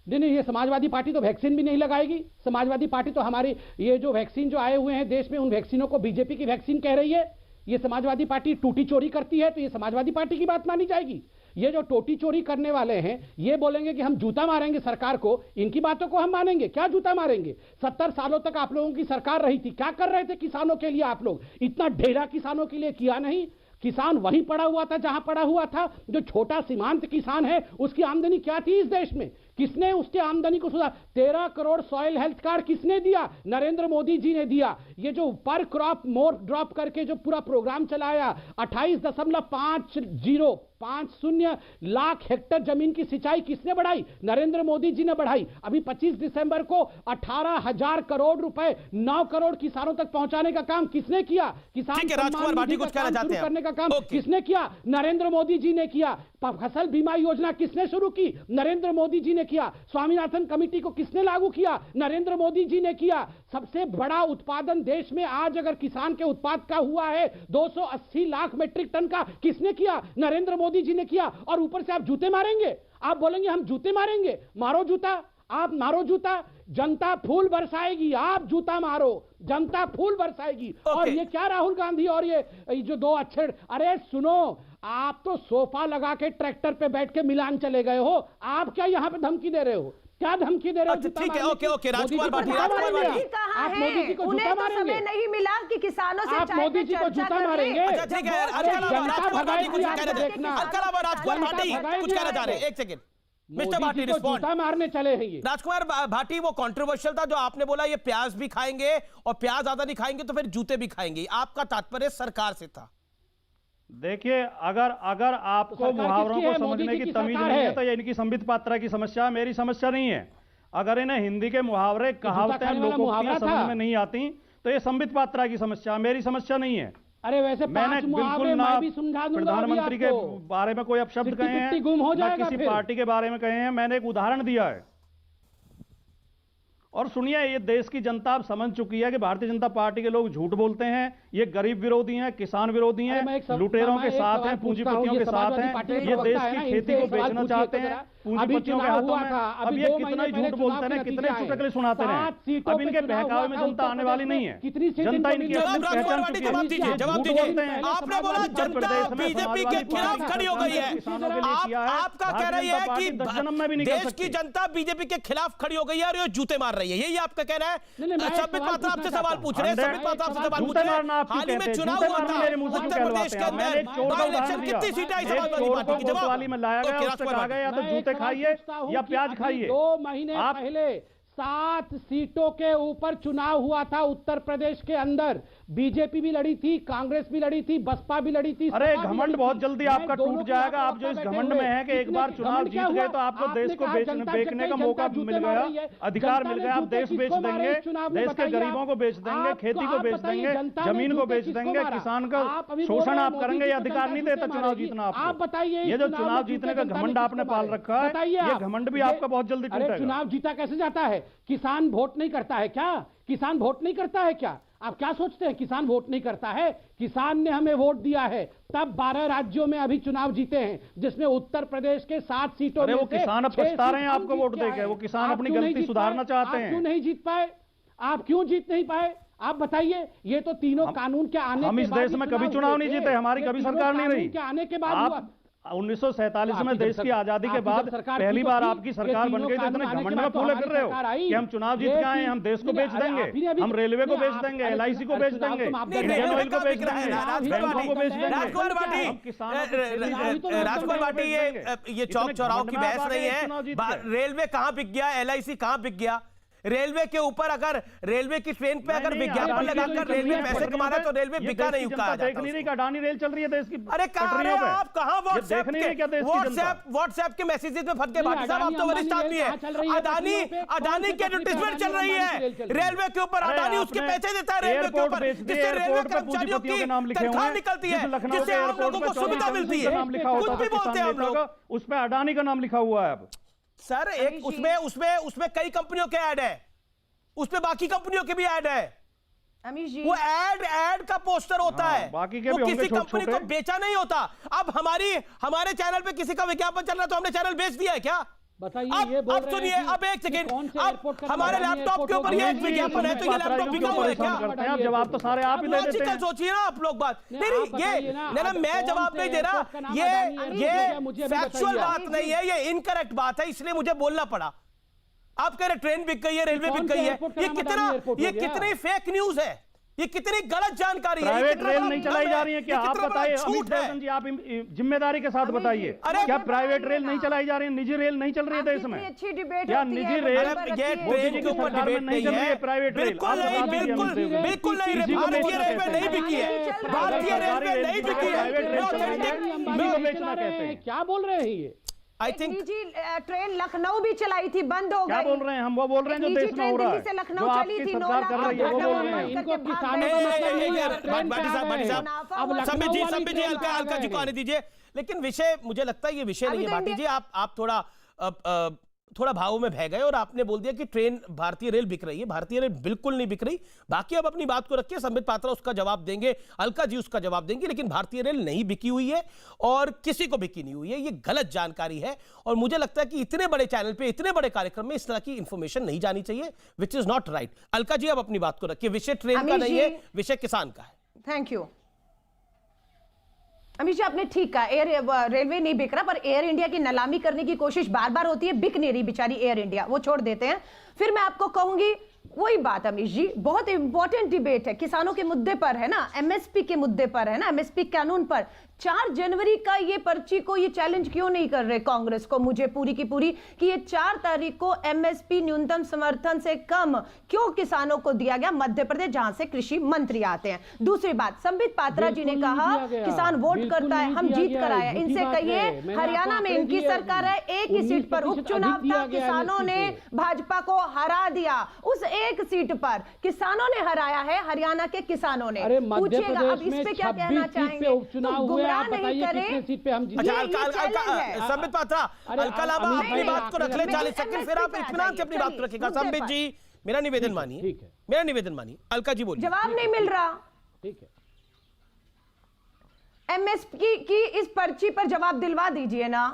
नहीं, ये समाजवादी पार्टी तो वैक्सीन भी नहीं लगाएगी। समाजवादी पार्टी तो हमारी ये जो वैक्सीन जो आए हुए हैं देश में, उन वैक्सीनों को बीजेपी की वैक्सीन कह रही है। ये समाजवादी पार्टी टूटी चोरी करती है तो ये समाजवादी पार्टी की बात मानी जाएगी। ये जो टोटी चोरी करने वाले हैं ये बोलेंगे कि हम जूता मारेंगे सरकार को, इनकी बातों को हम मानेंगे? क्या जूता मारेंगे? 70 सालों तक आप लोगों की सरकार रही थी, क्या कर रहे थे किसानों के लिए? आप लोग इतना ढेरा किसानों के लिए किया नहीं। किसान वहीं पड़ा हुआ था जहां पड़ा हुआ था। जो छोटा सीमांत किसान है उसकी आमदनी क्या थी इस देश में? किसने उसके आमदनी को सुधार? 13 करोड़ सॉइल हेल्थ कार्ड किसने दिया? नरेंद्र मोदी जी ने दिया। ये जो पर क्रॉप मोर ड्रॉप करके जो पूरा प्रोग्राम चलाया, 28.50 लाख हेक्टेयर जमीन की सिंचाई किसने बढ़ाई? नरेंद्र मोदी जी ने बढ़ाई। अभी 25 दिसंबर को 18,000 करोड़ रुपए 9 करोड़ किसानों तक पहुंचाने का काम किसने किया? किसान राजकुमार भाटी कुछ कहना चाहते हैं करने का काम किसने किया? नरेंद्र मोदी जी ने किया। फसल बीमा योजना किसने शुरू की? नरेंद्र मोदी जी ने किया। स्वामीनाथन कमेटी को किसने लागू किया? नरेंद्र मोदी जी ने किया। सबसे बड़ा उत्पादन देश में आज अगर किसान के उत्पाद का हुआ है 280 लाख मीट्रिक टन का, किसने किया? नरेंद्र मोदी जी ने किया। और ऊपर से आप जूते मारेंगे, आप बोलेंगे हम जूते मारेंगे। मारो जूता, आप मारो जूता, जनता फूल बरसाएगी। आप जूता मारो, जनता फूल बरसाएगी। और ये क्या राहुल गांधी और ये जो दो अक्षर, अरे सुनो, आप तो सोफा लगा के ट्रैक्टर पे बैठ के मिलान चले गए हो। आप क्या यहाँ पे धमकी दे रहे हो? क्या धमकी दे रहे हो? ठीक है, ओके राजकुमार भाटी, आप मोदी जी को जूता मारेंगे? समय नहीं मिला कि किसानों से आप मोदी जी को जूता मारेंगे? अच्छा ठीक है, राजकुमार भाटी कुछ कहना चाह रहे हैं। एक सेकंड मिस्टर भाटी, रिस्पॉन्ड। जूता मारने चले हैं ये। राजकुमार भाटी, वो कंट्रोवर्शियल था जो आपने बोला ये प्याज भी खाएंगे और प्याज ज्यादा नहीं खाएंगे तो फिर जूते भी खाएंगे। आपका तात्पर्य सरकार से था। देखिए, अगर आपको मुहावरों को समझने की तमीज नहीं है तो ये इनकी संबित पात्रा की समस्या, मेरी समस्या नहीं है। अगर इन्हें हिंदी के मुहावरे, कहावतें, लोकोक्तियां समझ में नहीं आती तो ये संबित पात्रा की समस्या, मेरी समस्या नहीं है। अरे वैसे मैंने बिल्कुल ना प्रधानमंत्री के बारे में कोई अपशब्द कहे हैं, ना किसी पार्टी के बारे में कहे हैं। मैंने एक उदाहरण दिया है। और सुनिए, ये देश की जनता अब समझ चुकी है कि भारतीय जनता पार्टी के लोग झूठ बोलते हैं। ये गरीब विरोधी हैं, किसान विरोधी हैं, लुटेरों के साथ हैं, पूंजीपतियों के साथ हैं। ये देश की खेती को बेचना चाहते हैं पूंजीपतियों के हाथों में। अब ये कितना ही झूठ बोलते हैं, कितने चुटकुले सुनाते हैं। अब इनके बहकावे में जनता आने वाली नहीं है। जनता इनकी अपनी पहचान चुकी है। जवाब दीजिए। आपने बोला जनता बीजेपी के खिलाफ खड़ी हो गई है। आपका कह रही है कि देश की जनता बीजेपी के खिलाफ खड़ी हो गई है और ये जूते मार रही है, यही आपका कहना है? संबित पात्रा आपसे सवाल पूछ रहे हैं, संबित पात्रा आपसे सवाल पूछ रहे हैं। हाल ही में चुनाव हुआ था उत्तर प्रदेश के अंदर, बाई इलेक्शन कितनी सीटें आई समाजवादी पार्टी की? जवाब में लाया गया, उससे कहा गया या तो जूते खाइए या प्याज खाइए। 2 महीने पहले 7 सीटों के ऊपर चुनाव हुआ था उत्तर प्रदेश के अंदर। बीजेपी भी लड़ी थी, कांग्रेस भी लड़ी थी, बसपा भी लड़ी थी। अरे घमंड बहुत जल्दी आपका टूट जाएगा। आप जो इस घमंड में है कि एक बार चुनाव जीत गए तो आपको देश को बेचने का मौका मिल गया, अधिकार मिल गया। आप देश बेच देंगे, देश के गरीबों को बेच देंगे, खेती को बेच देंगे, जमीन को बेच देंगे, किसान का शोषण आप करेंगे। ये अधिकार नहीं देता चुनाव जीतना आपको। आप बताइए, ये जो चुनाव जीतने का घमंड आपने पाल रखा है, ये घमंड भी आपका बहुत जल्दी टूटेगा। चुनाव जीता कैसे जाता है? किसान वोट नहीं करता है क्या? किसान वोट नहीं करता है क्या? आप क्या सोचते हैं किसान वोट नहीं करता है? किसान ने हमें वोट दिया है, तब 12 राज्यों में अभी चुनाव जीते हैं, जिसमें उत्तर प्रदेश के 7 सीटों में वो किसान अब पछता रहे हैं आपको वोट देकर। वो किसान अपनी गलती सुधारना चाहते हैं। क्यों नहीं जीत पाए? आप क्यों जीत नहीं पाए? आप बताइए। ये तो तीनों कानून के आने, हम इस देश में कभी चुनाव नहीं जीते, हमारी कभी सरकार नहीं रही। के आने के बाद 1947 में देश की आजादी के बाद पहली बार आपकी सरकार बन गई तो इतने घमंड में फूले फिर रहे हो कि हम चुनाव जीत गए हैं, हम देश को बेच देंगे, हम रेलवे को बेच देंगे, LIC को बेच देंगे, इंडियन ऑयल को बेच देंगे, बैंकों को बेच देंगे। राजकुमार भाटी, ये चौक चौराहों की बहस नहीं है। रेलवे कहां बिक गया, LIC कहां बिक गया? रेलवे के ऊपर अगर रेलवे की ट्रेन पे अगर विज्ञापन लगाकर रेलवे पैसे कमा रहा है तो रेलवे बिका नहीं कहा जाता। देख नहीं रही, अडानी रेल चल रही है देश की। अरे कहां रहे आप? कहां व्हाट्सएप के मैसेजेस में फंस गए भाटी साहब? आप तो वरिष्ठ आदमी है। अडानी की एडवर्टाइजमेंट चल रही है रेलवे के ऊपर। अडानी उसके पैसे देता है रेलवे के ऊपर, जिससे रेलवे कर्मचारियों की तनख्वाह निकलती है, जिससे आम लोगों को सुविधा मिलती है। कुछ भी बोलते हैं हम लोग। उस पर अडानी का नाम लिखा हुआ है। अब सर एक उसमें कई कंपनियों के ऐड है, उसमें बाकी कंपनियों के भी ऐड है। अमीश जी, वो ऐड का पोस्टर होता है, बाकी के वो भी किसी कंपनी को बेचा नहीं होता। अब हमारे चैनल पे किसी का विज्ञापन चल रहा है तो हमने चैनल बेच दिया है क्या? बताइए। अब सुनिए, अब एक सेकंड, अब हमारे लैपटॉप के ऊपर ये विज्ञापन है तो ये लैपटॉप बिका हुआ है क्या? आप जवाब तो सारे आप ही दे देते हैं। सोचिए ना आप लोग बात। नहीं ये मैं जवाब नहीं दे रहा, ये फैक्चुअल बात नहीं है, ये इनकरेक्ट बात है, इसलिए मुझे बोलना पड़ा। आप कह रहे ट्रेन बिक गई है, रेलवे बिक गई है, ये कितनी फेक न्यूज है। ये कितनी गलत जानकारी है। प्राइवेट रेल नहीं चलाई जा रही है क्या? आप बताइए अमित देवगन जी, आप जिम्मेदारी के साथ बताइए, क्या प्राइवेट रेल नहीं चलाई जा रही है? निजी रेल नहीं चल रही है देश में? अच्छी डिबेट या निजी रेल मोदी जी के ऊपर डिबेट नहीं है, प्राइवेट रेल? बिल्कुल नहीं, बिल्कुल नहीं। भारतीय रेलवे नहीं बिकी है, भारतीय रेलवे नहीं बिकी है। बेचना कहते हैं, क्या बोल रहे हैं ये? आई थिंक निजी ट्रेन लखनऊ भी चलाई थी, बंद हो गई। क्या बोल रहे हैं हम? वो बोल रहे हैं जो देश में हो रहा है, से जो लखनऊ आपकी चली थी, सरकार कर रही है, वो बोल रहे हैं। इनको किसानों का मतलब नहीं है, ट्रेन पे आ गए। अब संबित जी लखनऊ वाली ट्रेन पे आ अलका जी को गए। आने दीजिए। लेकिन विषय, मुझे लगता है ये विषय नहीं है भाटी जी। आप थोड़ा भावों में बह गए और आपने बोल दिया कि ट्रेन भारतीय रेल बिक रही है। भारतीय रेल बिल्कुल नहीं बिक रही। बाकी अब अपनी बात को रखिए, संबित पात्रा उसका जवाब देंगे, अलका जी उसका जवाब देंगे, लेकिन भारतीय रेल नहीं बिकी हुई है और किसी को बिकी नहीं हुई है। ये गलत जानकारी है और मुझे लगता है कि इतने बड़े चैनल पे, इतने बड़े कार्यक्रम में इस तरह की इंफॉर्मेशन नहीं जानी चाहिए, which is not right. Alka ji, अब अपनी बात को रखिए, विषय ट्रेन का नहीं है, विषय किसान का है। थैंक यू अमित जी, आपने ठीक कहा, रेलवे नहीं बिक रहा, पर एयर इंडिया की नीलामी करने की कोशिश बार बार होती है, बिक नहीं रही बेचारी एयर इंडिया, वो छोड़ देते हैं। फिर मैं आपको कहूंगी वही बात अमित जी, बहुत इंपॉर्टेंट डिबेट है, किसानों के मुद्दे पर है ना, एमएसपी के मुद्दे पर है ना, एमएसपी कानून पर। 4 जनवरी का ये पर्ची को ये चैलेंज क्यों नहीं कर रहे कांग्रेस को, मुझे पूरी की पूरी, कि ये 4 तारीख को एमएसपी न्यूनतम समर्थन से कम क्यों किसानों को दिया गया, मध्य प्रदेश जहां से कृषि मंत्री आते हैं। दूसरी बात, संबित पात्रा जी ने कहा किसान वोट करता है, हम जीत कर आए, इनसे कहिए हरियाणा में इनकी सरकार है, एक ही सीट पर उपचुनाव था, किसानों ने भाजपा को हरा दिया, उस एक सीट पर किसानों ने हराया है, हरियाणा के किसानों ने। अरे मध्य प्रदेश इस पे क्या कहना चाहेंगे? उपचुनाव हुए, आप बताइए कितने सीट पे हम जीते? संबित पात्रा, अलका लांबा अपनी बात को रख ले 40 सेकंड, फिर आप इत्मीनान से अपनी बात को रखिएगा। संबित जी, मेरा निवेदन मानिए, मेरा निवेदन मानिए। अलका जी बोलिए। जवाब नहीं मिल रहा। ठीक है, एमएसपी की इस पर्ची पर जवाब दिलवा दीजिए ना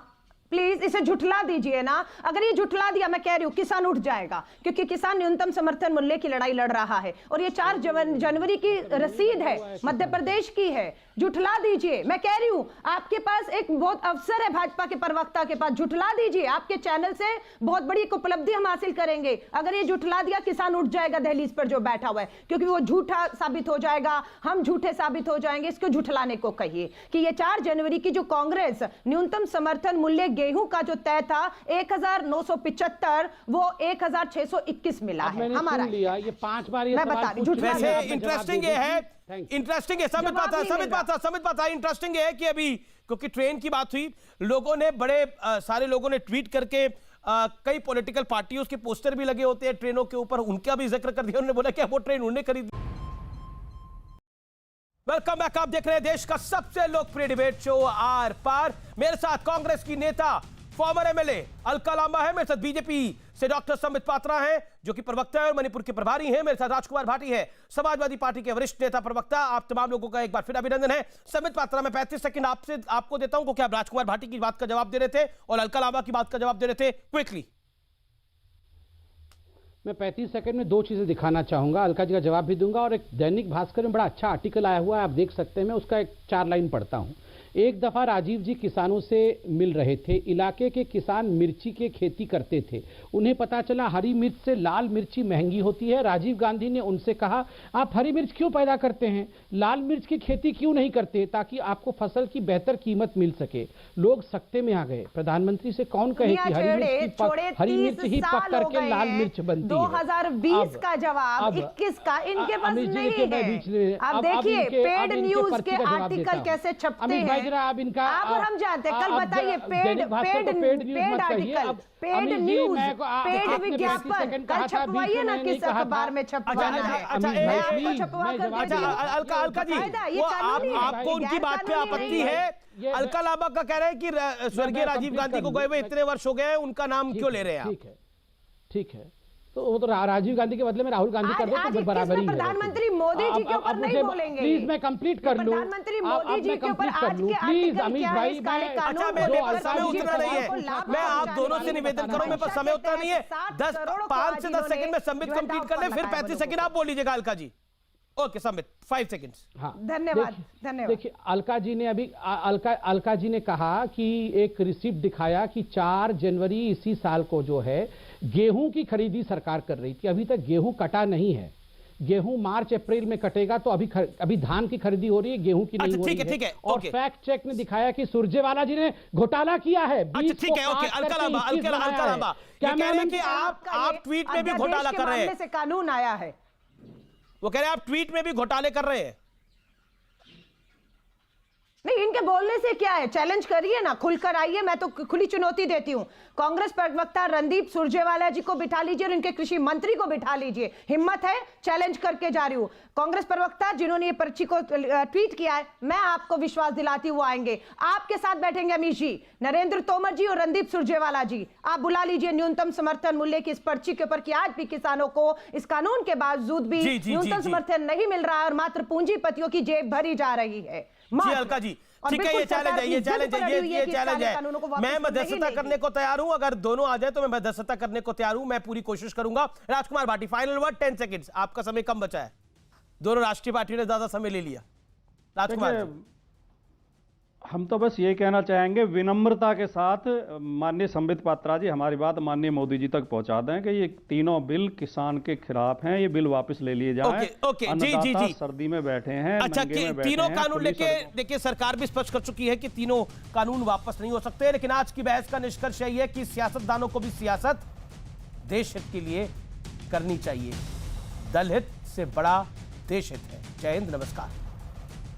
प्लीज, इसे झुठला दीजिए ना। अगर ये झुठला दिया, मैं कह रही हूं किसान उठ जाएगा, क्योंकि किसान न्यूनतम समर्थन मूल्य की लड़ाई लड़ रहा है और ये 4 जनवरी की रसीद है, मध्य प्रदेश की है। झुठला दीजिए, मैं कह रही हूं आपके पास एक बहुत अवसर है, भाजपा के प्रवक्ता के पास, झुठला दीजिए। आपके चैनल से बहुत बड़ी उपलब्धि हम हासिल करेंगे। अगर ये झुठला दिया, किसान उठ जाएगा दहलीज पर जो बैठा हुआ है, क्योंकि वो झूठा साबित हो जाएगा, हम झूठे साबित हो जाएंगे। इसको झुठलाने को कहिए कि ये 4 जनवरी की जो कांग्रेस न्यूनतम समर्थन मूल्य गेहूं का जो तय था 1975, वो 1621 मिला है हमारा। ये 5 बार ये मैं बता रही हूं, वैसे इंटरेस्टिंग ये है, इंटरेस्टिंग है संबित पात्रा, इंटरेस्टिंग है कि अभी क्योंकि ट्रेन की बात हुई, लोगों ने बड़े सारे लोगों ने ट्वीट करके कई पॉलिटिकल पार्टियों के पोस्टर भी लगे होते हैं ट्रेनों के ऊपर, उनका भी जिक्र कर दिया। उन्होंने बोला कि वो ट्रेन उन्होंने खरीदी। वेलकम बैक, आप देख रहे हैं देश का सबसे लोकप्रिय डिबेट शो आर पार। मेरे साथ कांग्रेस की नेता, फॉर्मर एमएलए अलका लांबा है, मेरे साथ बीजेपी से डॉक्टर संबित पात्रा हैं जो कि प्रवक्ता है और मणिपुर के प्रभारी हैं, मेरे साथ राजकुमार भाटी है, समाजवादी पार्टी के वरिष्ठ नेता प्रवक्ता। आप तमाम लोगों का एक बार फिर अभिनंदन है। संबित पात्रा, मैं 35 सेकंड आपको देता हूं, क्योंकि आप राजकुमार भाटी की बात का जवाब दे रहे थे और अलका लांबा की बात का जवाब दे रहे थे। क्विकली मैं 35 सेकंड में 2 चीजें दिखाना चाहूंगा, अलका जी का जवाब भी दूंगा और एक दैनिक भास्कर में बड़ा अच्छा आर्टिकल आया हुआ है, आप देख सकते हैं, मैं उसका एक 4 लाइन पढ़ता हूं। एक दफा राजीव जी किसानों से मिल रहे थे। इलाके के किसान मिर्ची के खेती करते थे। उन्हें पता चला हरी मिर्च से लाल मिर्ची महंगी होती है। राजीव गांधी ने उनसे कहा, आप हरी मिर्च क्यों पैदा करते हैं, लाल मिर्च की खेती क्यों नहीं करते, ताकि आपको फसल की बेहतर कीमत मिल सके। लोग सकते में आ गए। प्रधानमंत्री से कौन कहे कि हरी मिर्च ही पक करके लाल मिर्च बनती है। 2020 का जवाब 21 का इनके पास नहीं है। आप देखिए पेड न्यूज के आर्टिकल कैसे छपते हैं। अब इनका आप और हम जानते हैं। कल बताइए paid article, paid news, paid विज्ञापन कल छपवाइए ना, किस अखबार में छपवाना है। अलका जी, वो आपको उनकी बात पे आपत्ति है। अलका लांबा का कह रहे हैं कि स्वर्गीय राजीव गांधी को गए हुए इतने वर्ष हो गए, उनका नाम क्यों ले रहे हैं आप? ठीक है, तो वो तो राजीव गांधी के बदले में राहुल गांधी कर दो तो बराबरी है। प्रधानमंत्री मोदी जी के ऊपर नहीं बोलेंगे। प्लीज मैं कंप्लीट कर लूं। प्रधानमंत्री मोदी जी के ऊपर आज के प्लीज अमित भाई, अच्छा मेरे पास समय उतना नहीं है, मैं आप दोनों से निवेदन करूं, मेरे पास समय उतना नहीं है। 5 से 10 सेकंड में संबित कंप्लीट कर ले, फिर 35 सेकंड आप बोल लीजिएगा अलका जी। Okay Sambit 5 seconds. हाँ धन्यवाद। देखिए अलका जी ने अभी अलका जी ने कहा कि एक रिसिप्ट दिखाया कि 4 जनवरी इसी साल को जो है गेहूं की खरीदी सरकार कर रही थी। अभी तक गेहूं कटा नहीं है। गेहूं मार्च अप्रैल में कटेगा, तो अभी धान की खरीदी हो रही है, गेहूं की नहीं हो रही है। और फैक्ट चेक ने दिखाया कि सुरजेवाला जी ने घोटाला किया है। अच्छा ठीक है, ओके, अलका लांबा ये कह रहे हैं कि आप ट्वीट में भी घोटाला कर रहे हैं। से कानून आया है, वो कह रहे हैं आप ट्वीट में भी घोटाले कर रहे हैं। नहीं, इनके बोलने से क्या है, चैलेंज करिए ना, खुलकर आइए, मैं तो खुली चुनौती देती हूं। कांग्रेस प्रवक्ता रणदीप सुरजेवाला जी को बिठा लीजिए और इनके कृषि मंत्री को बिठा लीजिए, हिम्मत है, चैलेंज करके जा रही हूं। कांग्रेस प्रवक्ता जिन्होंने ये पर्ची को ट्वीट किया है, मैं आपको विश्वास दिलाती हूं वो आएंगे, आपके साथ बैठेंगे अमित जी, नरेंद्र तोमर जी और रणदीप सुरजेवाला जी। आप बुला लीजिए न्यूनतम समर्थन मूल्य की इस पर्ची के ऊपर कि आज भी किसानों को इस कानून के बावजूद भी न्यूनतम समर्थन नहीं मिल रहा है और मात्र पूंजीपतियों की जेब भरी जा रही है। जी अलका जी, ठीक है, ये चैलेंज है, ये चैलेंज है। मैं मध्यस्थता करने को तैयार हूं, अगर दोनों आ जाए तो मैं मध्यस्थता करने को तैयार हूं, मैं पूरी कोशिश करूंगा। राजकुमार भाटी, फाइनल वर्ड, 10 सेकंड्स, आपका समय कम बचा है, दोनों राष्ट्रीय पार्टियों ने ज्यादा समय ले लिया। राजकुमार, हम तो बस ये कहना चाहेंगे विनम्रता के साथ, माननीय संबित पात्रा जी हमारी बात माननीय मोदी जी तक पहुंचा दें कि ये तीनों बिल किसान के खिलाफ हैं, ये बिल वापस ले लिए जाएं। ओके, जी सर्दी में बैठे हैं। अच्छा, तीनों कानून लेके देखिए सरकार भी स्पष्ट कर चुकी है कि तीनों कानून वापस नहीं हो सकते, लेकिन आज की बहस का निष्कर्ष यही है कि सियासतदानों को भी सियासत देश हित के लिए करनी चाहिए। दल हित से बड़ा देश हित है। जय हिंद, नमस्कार।